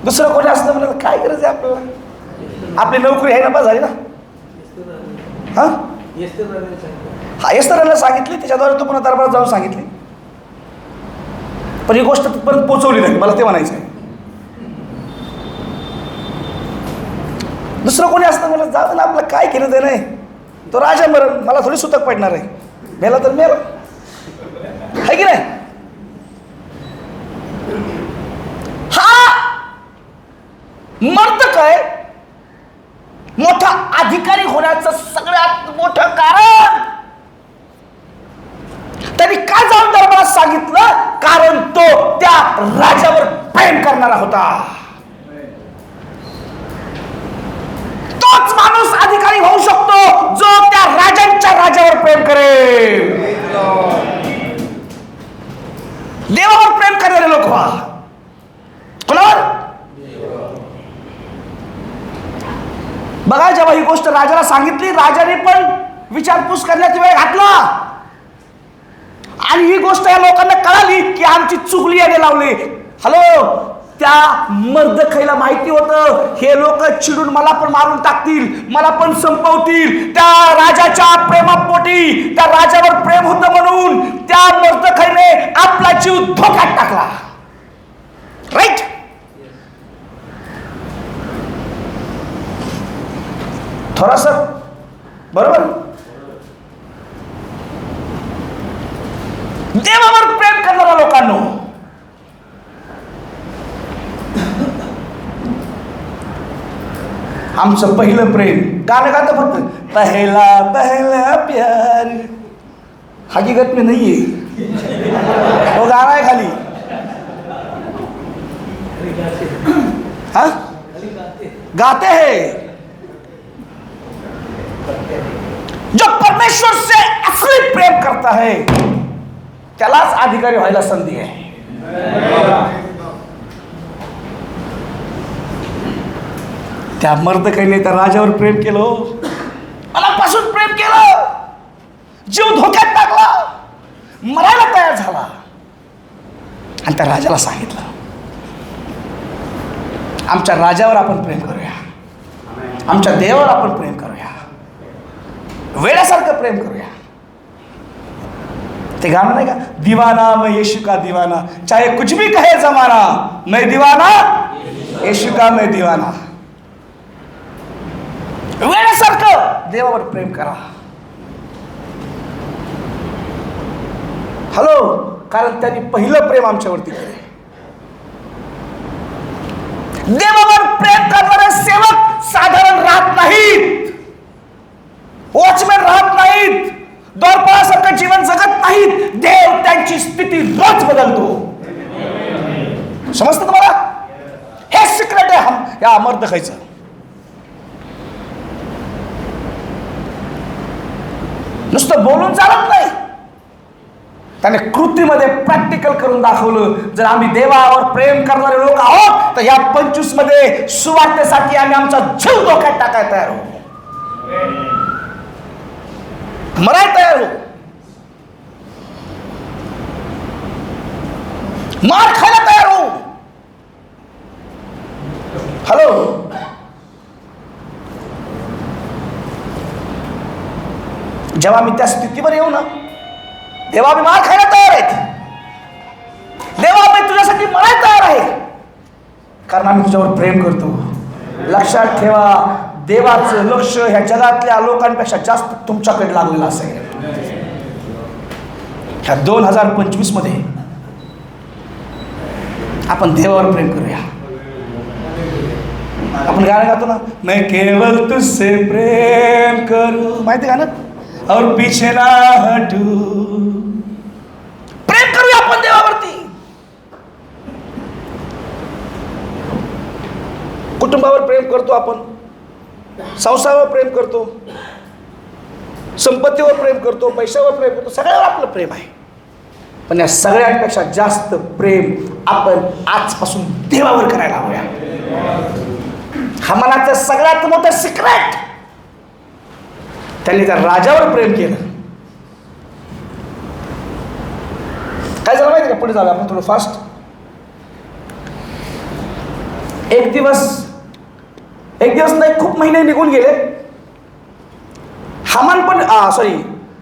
दुसरं कोणी असतं म्हणाल काय गरज आहे आपल्याला, आपली नोकरी आहे ना, बस झाली ना. हा एस्तेरला सांगितली, त्याच्याद्वारे तो पुन्हा दरबारात जाऊन सांगितली. पण ही गोष्ट तिथपर्यंत पोहोचवली नाही, मला ते म्हणायचं आहे. दुसरं कोणी असतं मला जाऊ ना, आपलं काय केलं ते नाही, तो राजा मरण, मला थोडी सुतक पडणार आहे, मेला तर मेला, आहे की नाही. हा मर्दकाय मोठा अधिकारी होण्याचं सगळ्यात मोठं कारण त्यांनी काय जाऊन दरबारात सांगितलं, कारण तो त्या राजावर प्रेम करणारा होता. तोच माणूस अधिकारी होऊ शकतो जो त्या राजांच्या राजावर प्रेम करेल. देवावर प्रेम करणारे लोक व्हा. कोणावर? बघा, जेव्हा ही गोष्ट राजाला सांगितली, राजाने पण विचारपूस करण्याचा वेळ घातला आणि ही गोष्ट या लोकांना कळाली की आमची चुगली याने लावली. हॅलो, त्या मर्दकायाला माहिती होतं हे लोक चिडून मला पण मारून टाकतील, मला पण संपवतील. त्या राजाच्या प्रेमापोटी, त्या राजावर प्रेम होतं म्हणून त्या मर्दकायाने आपला जीव धोक्यात टाकला. राईट? थोडासा बरोबर. देवावर प्रेम करणाऱ्या लोकांनो, आमचं पहिलं प्रेम गाणं गातं फक्त, पहला पहला प्यार, हकीकत में नाहीये, तो गाणं आहे खाली. हाँ गाते हैं। जो परमेश्वर से असली प्रेम करता है त्यालाच अधिकारी व्हायला संधी आहे. त्या मर्दकाईने त्या राजावर प्रेम केलं, मनापासून प्रेम केलं, जीव धोक्यात टाकला, मरायला तयार झाला आणि त्या राजाला सांगितलं आमच्या राजावर आपण प्रेम करूया, आमच्या देवावर आपण प्रेम करूया, वेड्यासारखं प्रेम करूया. ते गाणं नाही का, दीवाना मैं यीशु का दीवाना, चाहे कुछ भी कहे जमाना, मैं दीवाना यीशु का मैं दीवाना. वेड्यासारखं देवावर प्रेम करा. हॅलो, कारण त्यांनी पहिलं प्रेम आमच्यावरती केले. देवावर प्रेम करणारे सेवक साधारण राहत नाहीत, वॉचमॅन राहत नाहीत, द्वारपाळासारखं जीवन जगत नाहीत. देव त्यांची स्थिती रोज बदलतो. समजतं तुम्हाला? हे सिक्रेट आहे या मर्दकाईचं. नुसतं बोलून चालत नाही, त्याने कृतीमध्ये प्रॅक्टिकल करून दाखवलं. जर आम्ही देवावर प्रेम करणारे लोक आहोत तर या 25 मध्ये सुवार्तेसाठी आम्ही आमचा जीव धोक्यात टाकायला तयार हो, मरायला तयार हो, मार खायला तयार हो. हॅलो, जेव्हा मी त्या स्थितीवर येऊ ना, देवा मी मार खायला तयार आहेत, देवा मी तुझ्यासाठी मरायला तयार आहे, कारण आम्ही तुझ्यावर प्रेम करतो. लक्षात ठेवा, देवाचं लक्ष ह्या जगातल्या लोकांपेक्षा जास्त तुमच्याकडे लागलेलं असेल. ह्या 2025 मध्ये आपण देवावर प्रेम करूया. आपण गाणं गातो ना, मैं केवल तुझसे प्रेम करू, माहिती का ना, और पीछे ना हटू. प्रेम करूया आपण देवावरती. कुटुंबावर प्रेम करतो आपण, संसारावर प्रेम करतो, संपत्तीवर प्रेम करतो, पैशावर प्रेम करतो, सगळ्यावर आपलं प्रेम आहे. पण या सगळ्यांपेक्षा जास्त प्रेम आपण आजपासून देवावर करायला हवूया. हा मनाचं सगळ्यात मोठं सिक्रेट. त्यांनी त्या राजावर प्रेम केलं. काय झालं माहिती का, पुढे झालं आपण थोडं फास्ट. एक दिवस नाही, खूप महिने निघून गेले. हामान पण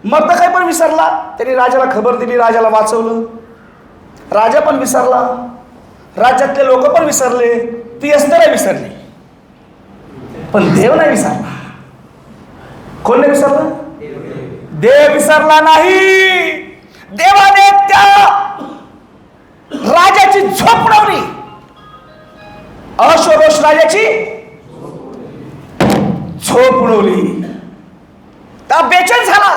मर्दकाई पण विसरला. त्यांनी राजाला खबर दिली, राजाला वाचवलं. राजा पण विसरला, राज्यातले लोक पण विसरले, ती एस्थर विसरली, पण देव नाही विसरला. कोण नाही विसरला? देव विसरला नाही. देवाने त्या राजाची झोप उडवली. अश्वरोष राजाची झोप उडवली. त्या बेचैन झाला.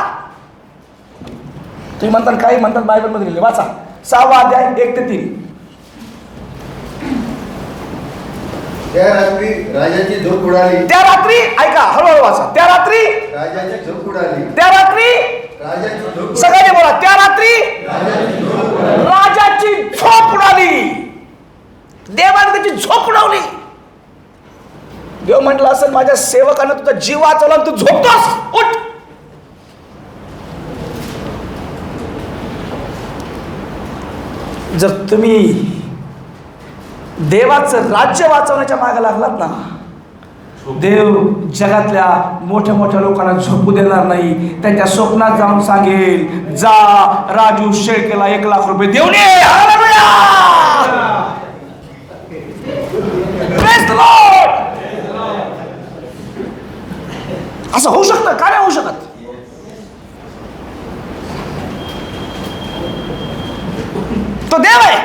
तुम्ही म्हणतात काही म्हणतात, बायबल मध्ये लिहिले, वाचा 6वा अध्याय 1 ते 3. त्या रात्री राजाची झोप उडाली. त्या रात्री, ऐका हळूहळू वाचा, त्या रात्री राजाची झोप उडाली. त्या रात्री राजाची झोप सगळ्यांनी बोला, त्या रात्री राजाची झोप उडाली. देवाने त्याची झोप उडवली. देव म्हटलं असेल, माझ्या सेवकानं तुझा जीव वाचवला, तू झोपतोस, उठ. जर तुम्ही देवाचं राज्य वाचवण्याच्या मागे लागलात ना, देव जगातल्या मोठ्या मोठ्या लोकांना झोपू देणार नाही. त्यांच्या स्वप्नात जाऊन सांगेल, जा राजू शेळकेला 1 लाख रुपये देऊन ये. हालेलुया! Praise the Lord. असं होऊ शकतं का? नाही होऊ शकत. तो देव आहे.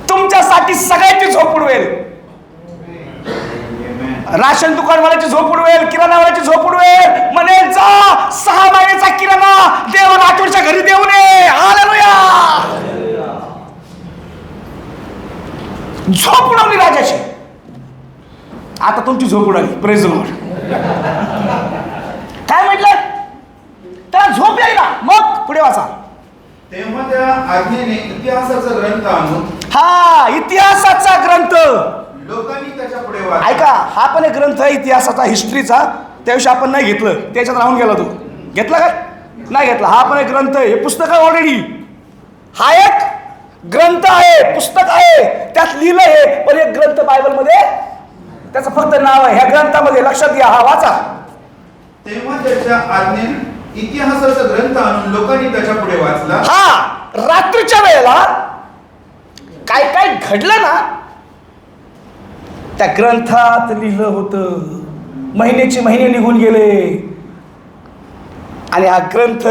तुमच्यासाठी सगळ्याची झोप उडवेल. राशन दुकानवाल्याची झोप उडवेल, किराणावाल्याची झोप उडवेल. म्हणे जा 6 महिन्याचा किराणा देव राठोडच्या घरी देऊन ये. हालेलुया! झोप उडवली तुमची झोप उडाली. Praise the Lord. काय म्हटलं? त्याला झोप यायला. मग पुढे वाचा. तेव्हा त्या आज्ञेने इतिहासाचा ग्रंथ आणून हा, इतिहासाचा ग्रंथ. लोकांनी त्याच्या पुढे वाचला. ऐका, हा पण एक ग्रंथ आहे इतिहासाचा, हिस्ट्रीचा. त्याविषयी आपण नाही घेतलं, त्याच्यात राहून गेला. तू घेतला का? नाही घेतला. हा पण एक ग्रंथ आहे. हे पुस्तक आहे ऑलरेडी. हा एक ग्रंथ आहे, पुस्तक आहे, त्यात लिहिलं आहे. पण एक ग्रंथ बायबलमध्ये, त्याचं फक्त नाव आहे. ह्या ग्रंथामध्ये लक्षात घ्या. हा वाचा. तेव्हा त्याच्या आज्ञेने इतिहासाचा ग्रंथ आणून लोकांनी त्याच्या पुढे वाचला. हा, रात्रीच्या वेळेला काय काय घडलं ना, त्या ग्रंथात लिहिलं होतं. महिन्याचे महिने निघून गेले आणि हा ग्रंथ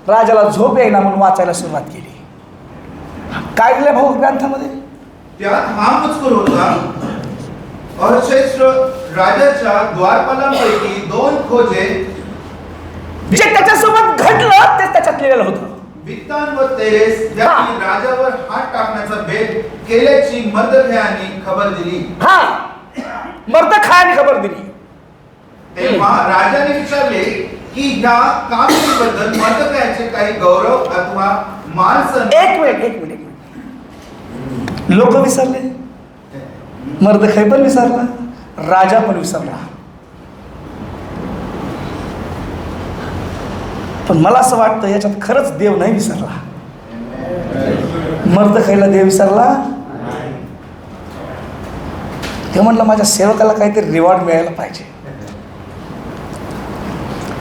राजाला झोप येईना म्हणून वाचायला सुरुवात केली. काय लिहिलं भाऊ ग्रंथामध्ये? त्यात हा मजकूर होता. अर्षश्रेष्ठ राजाच्या द्वारपालांपैकी 2 खोजे जे त्याच्यासोबत घडलं ते त्याच्यात लिहिलेलं होतं. बित्तान व तेरेस यांनी राजावर हात टाकण्याचा भेद केल्याची मर्दखयाने खबर दिली. हा, मर्दखायाने खबर दिली. तेव्हा राजाने विचारले की ह्या कामगिरीबद्दल मर्दखयाचे काही गौरव अथवा मान सन्मान. एक मिनिट. लोक विसरले, मर्दखाय पण विसरला, राजा पण विसरला. पण मला असं वाटतं याच्यात खरंच देव नाही विसरला. मर्दखायला देव विसरला. ते म्हणलं माझ्या सेवकाला काहीतरी रिवॉर्ड मिळायला पाहिजे,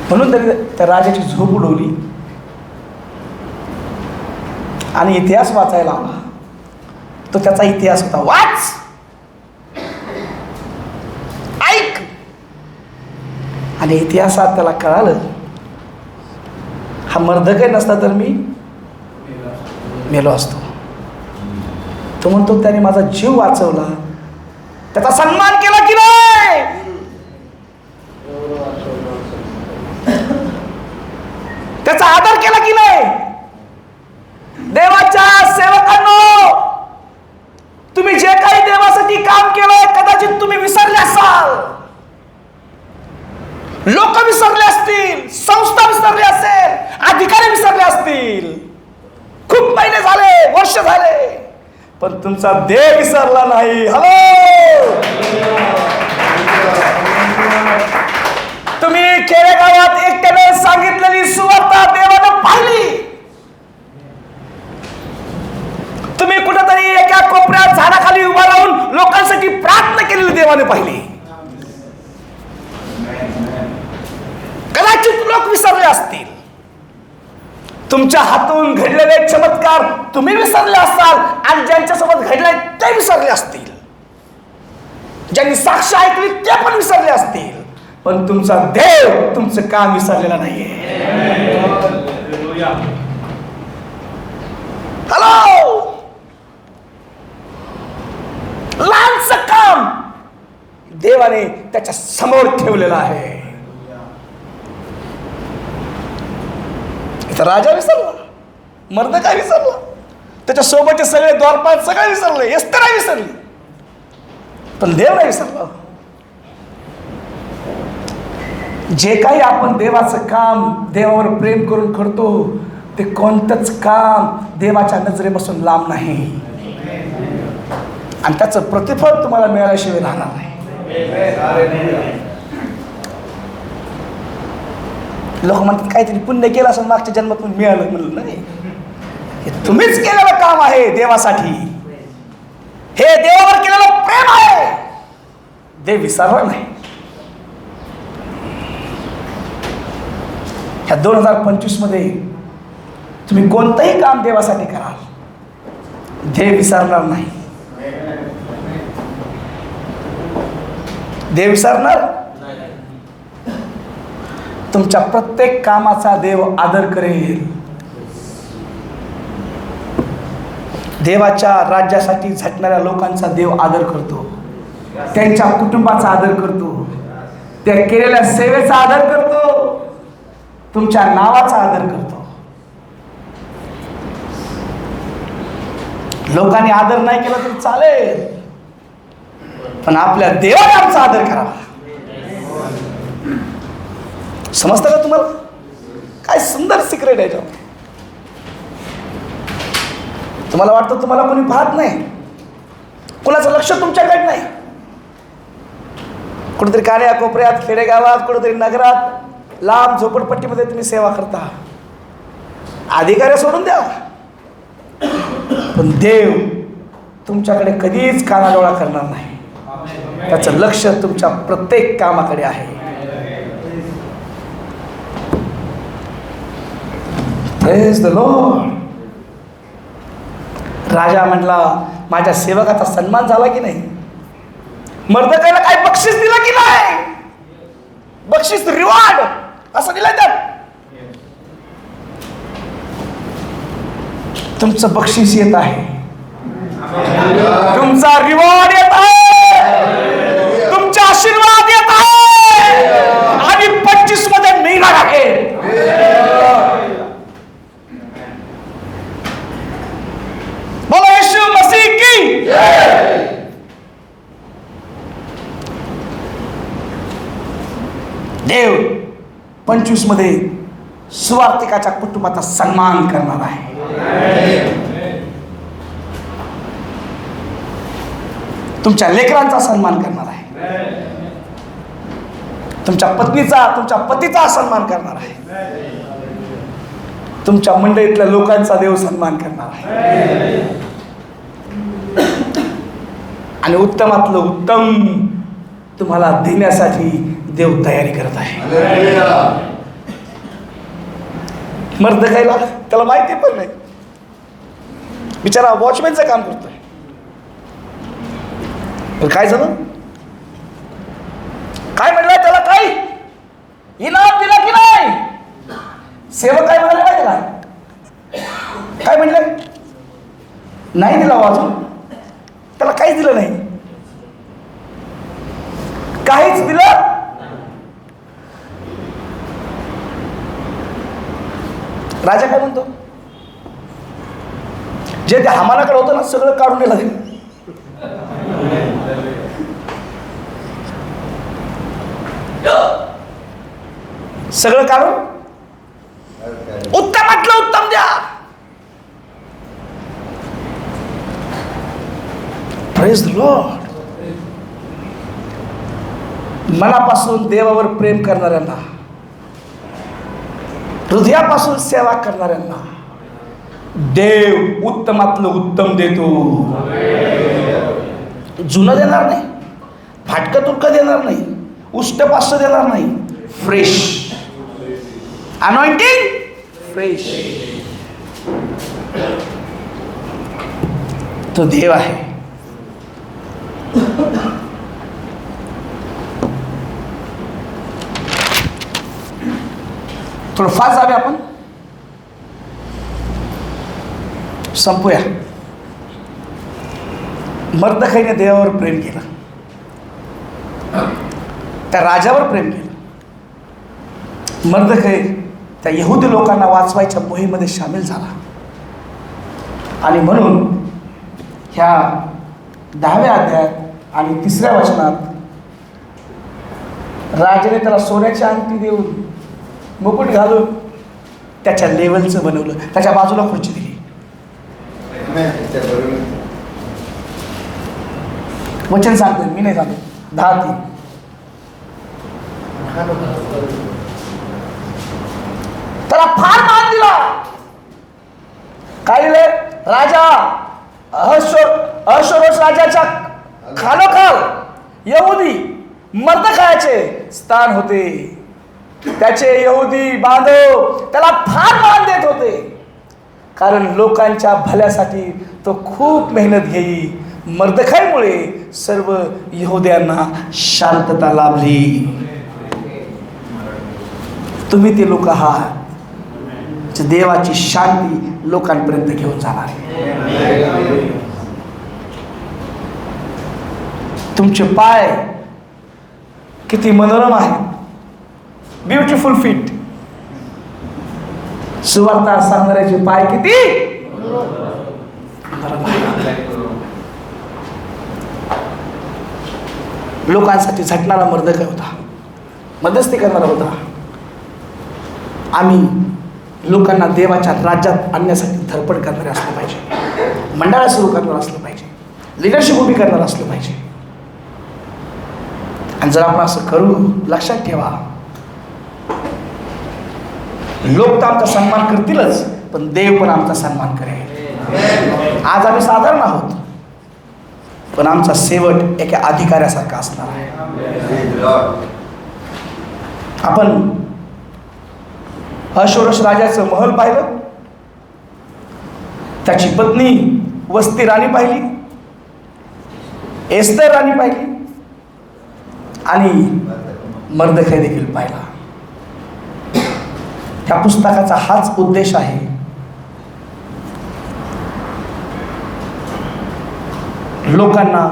म्हणून त्यांनी त्या राजाची झोप उडवली आणि इतिहास वाचायला आला. तो त्याचा इतिहास होता. वाच, ऐक. आणि इतिहासात त्याला कळालं, हा मर्दखाय नसता तर मी मेलो असतो. तो म्हणतो त्याने माझा जीव वाचवला, त्याचा सन्मान केला की नाही? त्याचा आदर केला की नाही? देवाच्या सेवकांनो, तुम्ही जे काही देवासाठी काम केलंय कदाचित तुम्ही विसरले असाल. लोक विसरले असतील, संस्था विसरली असेल, अधिकारी विसरले असतील, खूप महिने झाले, वर्ष झाले, पण तुमचा देव विसरला नाही. हॅलो, तुम्ही खेडेगावात एकट्याने सांगितलेली सुवार्ता देवानं पाहिली. तुम्ही कुठेतरी एका कोपऱ्यात झाडाखाली उभा राहून लोकांसाठी प्रार्थना केलेली देवाने पाहिली. कदाचित लोक विसरले असतील. तुमच्या हातून घडलेले चमत्कार तुम्ही विसरले असाल आणि ज्यांच्यासोबत घडले ते विसरले असतील. ज्यांनी साक्ष ऐकली ते पण विसरले असतील. पण तुमचा देव तुमचं काम विसरलेला नाहीये. हॅलो, लहानसं काम देवाने त्याच्या समोर ठेवलेलं आहे. राजा विसरला, मर्दखाय विसरला, त्याच्या सोबतचे सगळे द्वारपाल सगळे विसरले, एस्तर नाही विसरली, पण देव नाही विसरला. जे काही आपण देवाचं काम देवावर प्रेम करून करतो ते कोणतंच काम देवाच्या नजरेपासून लांब नाही आणि त्याचं प्रतिफल तुम्हाला मिळाल्याशिवाय राहणार नाही. लोक म्हणतात काहीतरी पुण्य केलं असं मागच्या जन्मातून मिळालं. म्हणलं नाही, हे तुम्हीच केलेलं काम आहे देवासाठी. हे देवावर केलेलं प्रेम आहे. देव विसरला नाही. ह्या 2025 मध्ये तुम्ही कोणतंही काम देवासाठी कराल, देव विसरणार नाही. देव विसरणार. तुमच्या प्रत्येक कामाचा देव आदर करेल. देवाच्या राज्यासाठी झटणाऱ्या लोकांचा देव आदर करतो, त्यांच्या कुटुंबाचा आदर करतो, त्या केलेल्या सेवेचा आदर करतो, तुमच्या नावाचा आदर करतो. लोकांनी आदर नाही केला तरी चालेल, पण आपल्या देवाने आमचा आदर करावा. समजतं का तुम्हाला? काय सुंदर सिक्रेट आहे याच्यावर. तुम्हाला वाटतं तुम्हाला कोणी पाहत नाही, कुणाचं लक्ष तुमच्याकडे नाही. कुठेतरी कान्या कोपऱ्यात, खेडेगावात, कुठेतरी नगरात, लांब झोपडपट्टीमध्ये तुम्ही सेवा करता. अधिकारी सोडून द्या, पण देव तुमच्याकडे कधीच कानाडोळा करणार नाही. त्याचं लक्ष तुमच्या प्रत्येक कामाकडे आहे. Praise the Lord. राजा म्हटला, माझ्या सेवकाचा सन्मान झाला की नाही? मर्दकायला काय बक्षीस दिलं की नाही? बक्षीस, रिवॉर्ड असं दिलं त्यात. तुमचं बक्षीस येत आहे, तुमचा रिवॉर्ड येत आहे, तुमचा आशीर्वाद येत आहे. आणि 25 मध्ये मिळणार आहे. बोलो येशू मसीह की. देव 25 मध्ये सुवार्तिकाच्या कुटुंबाचा सन्मान करणार आहे. तुमच्या लेकरांचा सन्मान करणार आहे, तुमच्या पत्नीचा, तुमच्या पतीचा सन्मान करणार आहे, तुमच्या मंडळीतल्या लोकांचा देव सन्मान करणार आहे. आणि उत्तमातलं उत्तम तुम्हाला देण्यासाठी देव तयारी करत आहे. मर्दकायला त्याला माहिती पण नाही, बिचारा वॉचमॅनचं काम करतोय. पण काय झालं? काय म्हणलं त्याला? काही इनाम दिला की नाही? सेवक काय म्हणाले माहिती का? काय म्हणले? नाही दिला वाजून. त्याला काहीच दिलं नाही, काहीच दिलं. राजा काय म्हणतो? जे त्या हमानाकडे होतं ना, सगळं काढून नेलं. सगळं काढून उत्तमातलं उत्तम द्या. Praise the Lord. मनापासून देवावर प्रेम करणाऱ्यांना, हृदयापासून सेवा करणाऱ्यांना देव उत्तमातलं उत्तम देतो. जुनं देणार नाही, फाटकं तुटकं देणार नाही, उष्टपाष्ट देणार नाही. Fresh anointing, fresh. तो देव आहे. थोडं फास्ट जावे आपण, संपूया. मर्दखाईने देवावर प्रेम केलं, त्या राजावर प्रेम केलं. मर्दखाई त्या यहुदी लोकांना वाचवायच्या मोहिमेमध्ये सामील झाला. आणि म्हणून ह्या 10व्या अध्यायात आणि 3ऱ्या वचनात राजाने त्याला सोन्याची अंगठी देऊन, मुकुट घालून त्याच्या लेवलचं बनवलं. त्याच्या बाजूला खुर्ची दिली. वचन सांगतो, मी नाही सांगतो. 10:3 त्याला फार मान दिला. काय दिले? राजा अहश्वेरोष राजाच्या खालोखाल यहुदी मर्दखायाचे स्थान होते. त्याचे यहुदी बांधव त्याला फार मान देत होते, कारण लोकांच्या भल्यासाठी तो खूप मेहनत घेई. मर्दखाईमुळे सर्व यहुद्यांना शांतता लाभली. तुम्ही ते लोक आहात जे देवाची शांती लोकांपर्यंत घेऊन जाणार. तुमचे पाय किती मनोरम आहेत, ब्युटिफुल फीट. सुवार्ता सांगणाऱ्याचे पाय किती मनोरम आहेत. लोकांसाठी झटणारा मर्दकय होता, मध्यस्थी करणारा होता. आम्ही लोकांना देवाच्या राज्यात आणण्यासाठी धडपड करणारे असलं पाहिजे, मंडळा सुरू करणार असलं पाहिजे, लिडरशिप उभी करणार असलं पाहिजे. आणि जर आपण असं करू, लक्षात ठेवा, लोक तर आमचा सन्मान करतीलच, पण देव पण आमचा सन्मान करेल. आज आम्ही साधारण आहोत, पण आमचा शेवट एका अधिकाऱ्यासारखा असणार आहे. आपण अश्वरोष राजाचं महल पाहिलं, त्याची पत्नी वस्ती राणी पाहिली, एस्तर राणी पाहिली आणि मर्दखै देखील पाहिला. त्या पुस्तकाचा हाच उद्देश आहे, लोकांना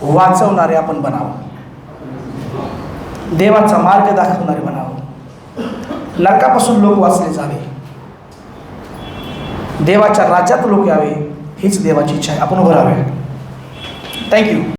वाचवणारे आपण बनावं, देवाचा मार्ग दाखवणारे बनावं, नरकापासून लोक वाचले जावे, देवाच्या राज्यात लोक यावे, हीच देवाची इच्छा आहे. आपण उभं राहावे. थँक्यू.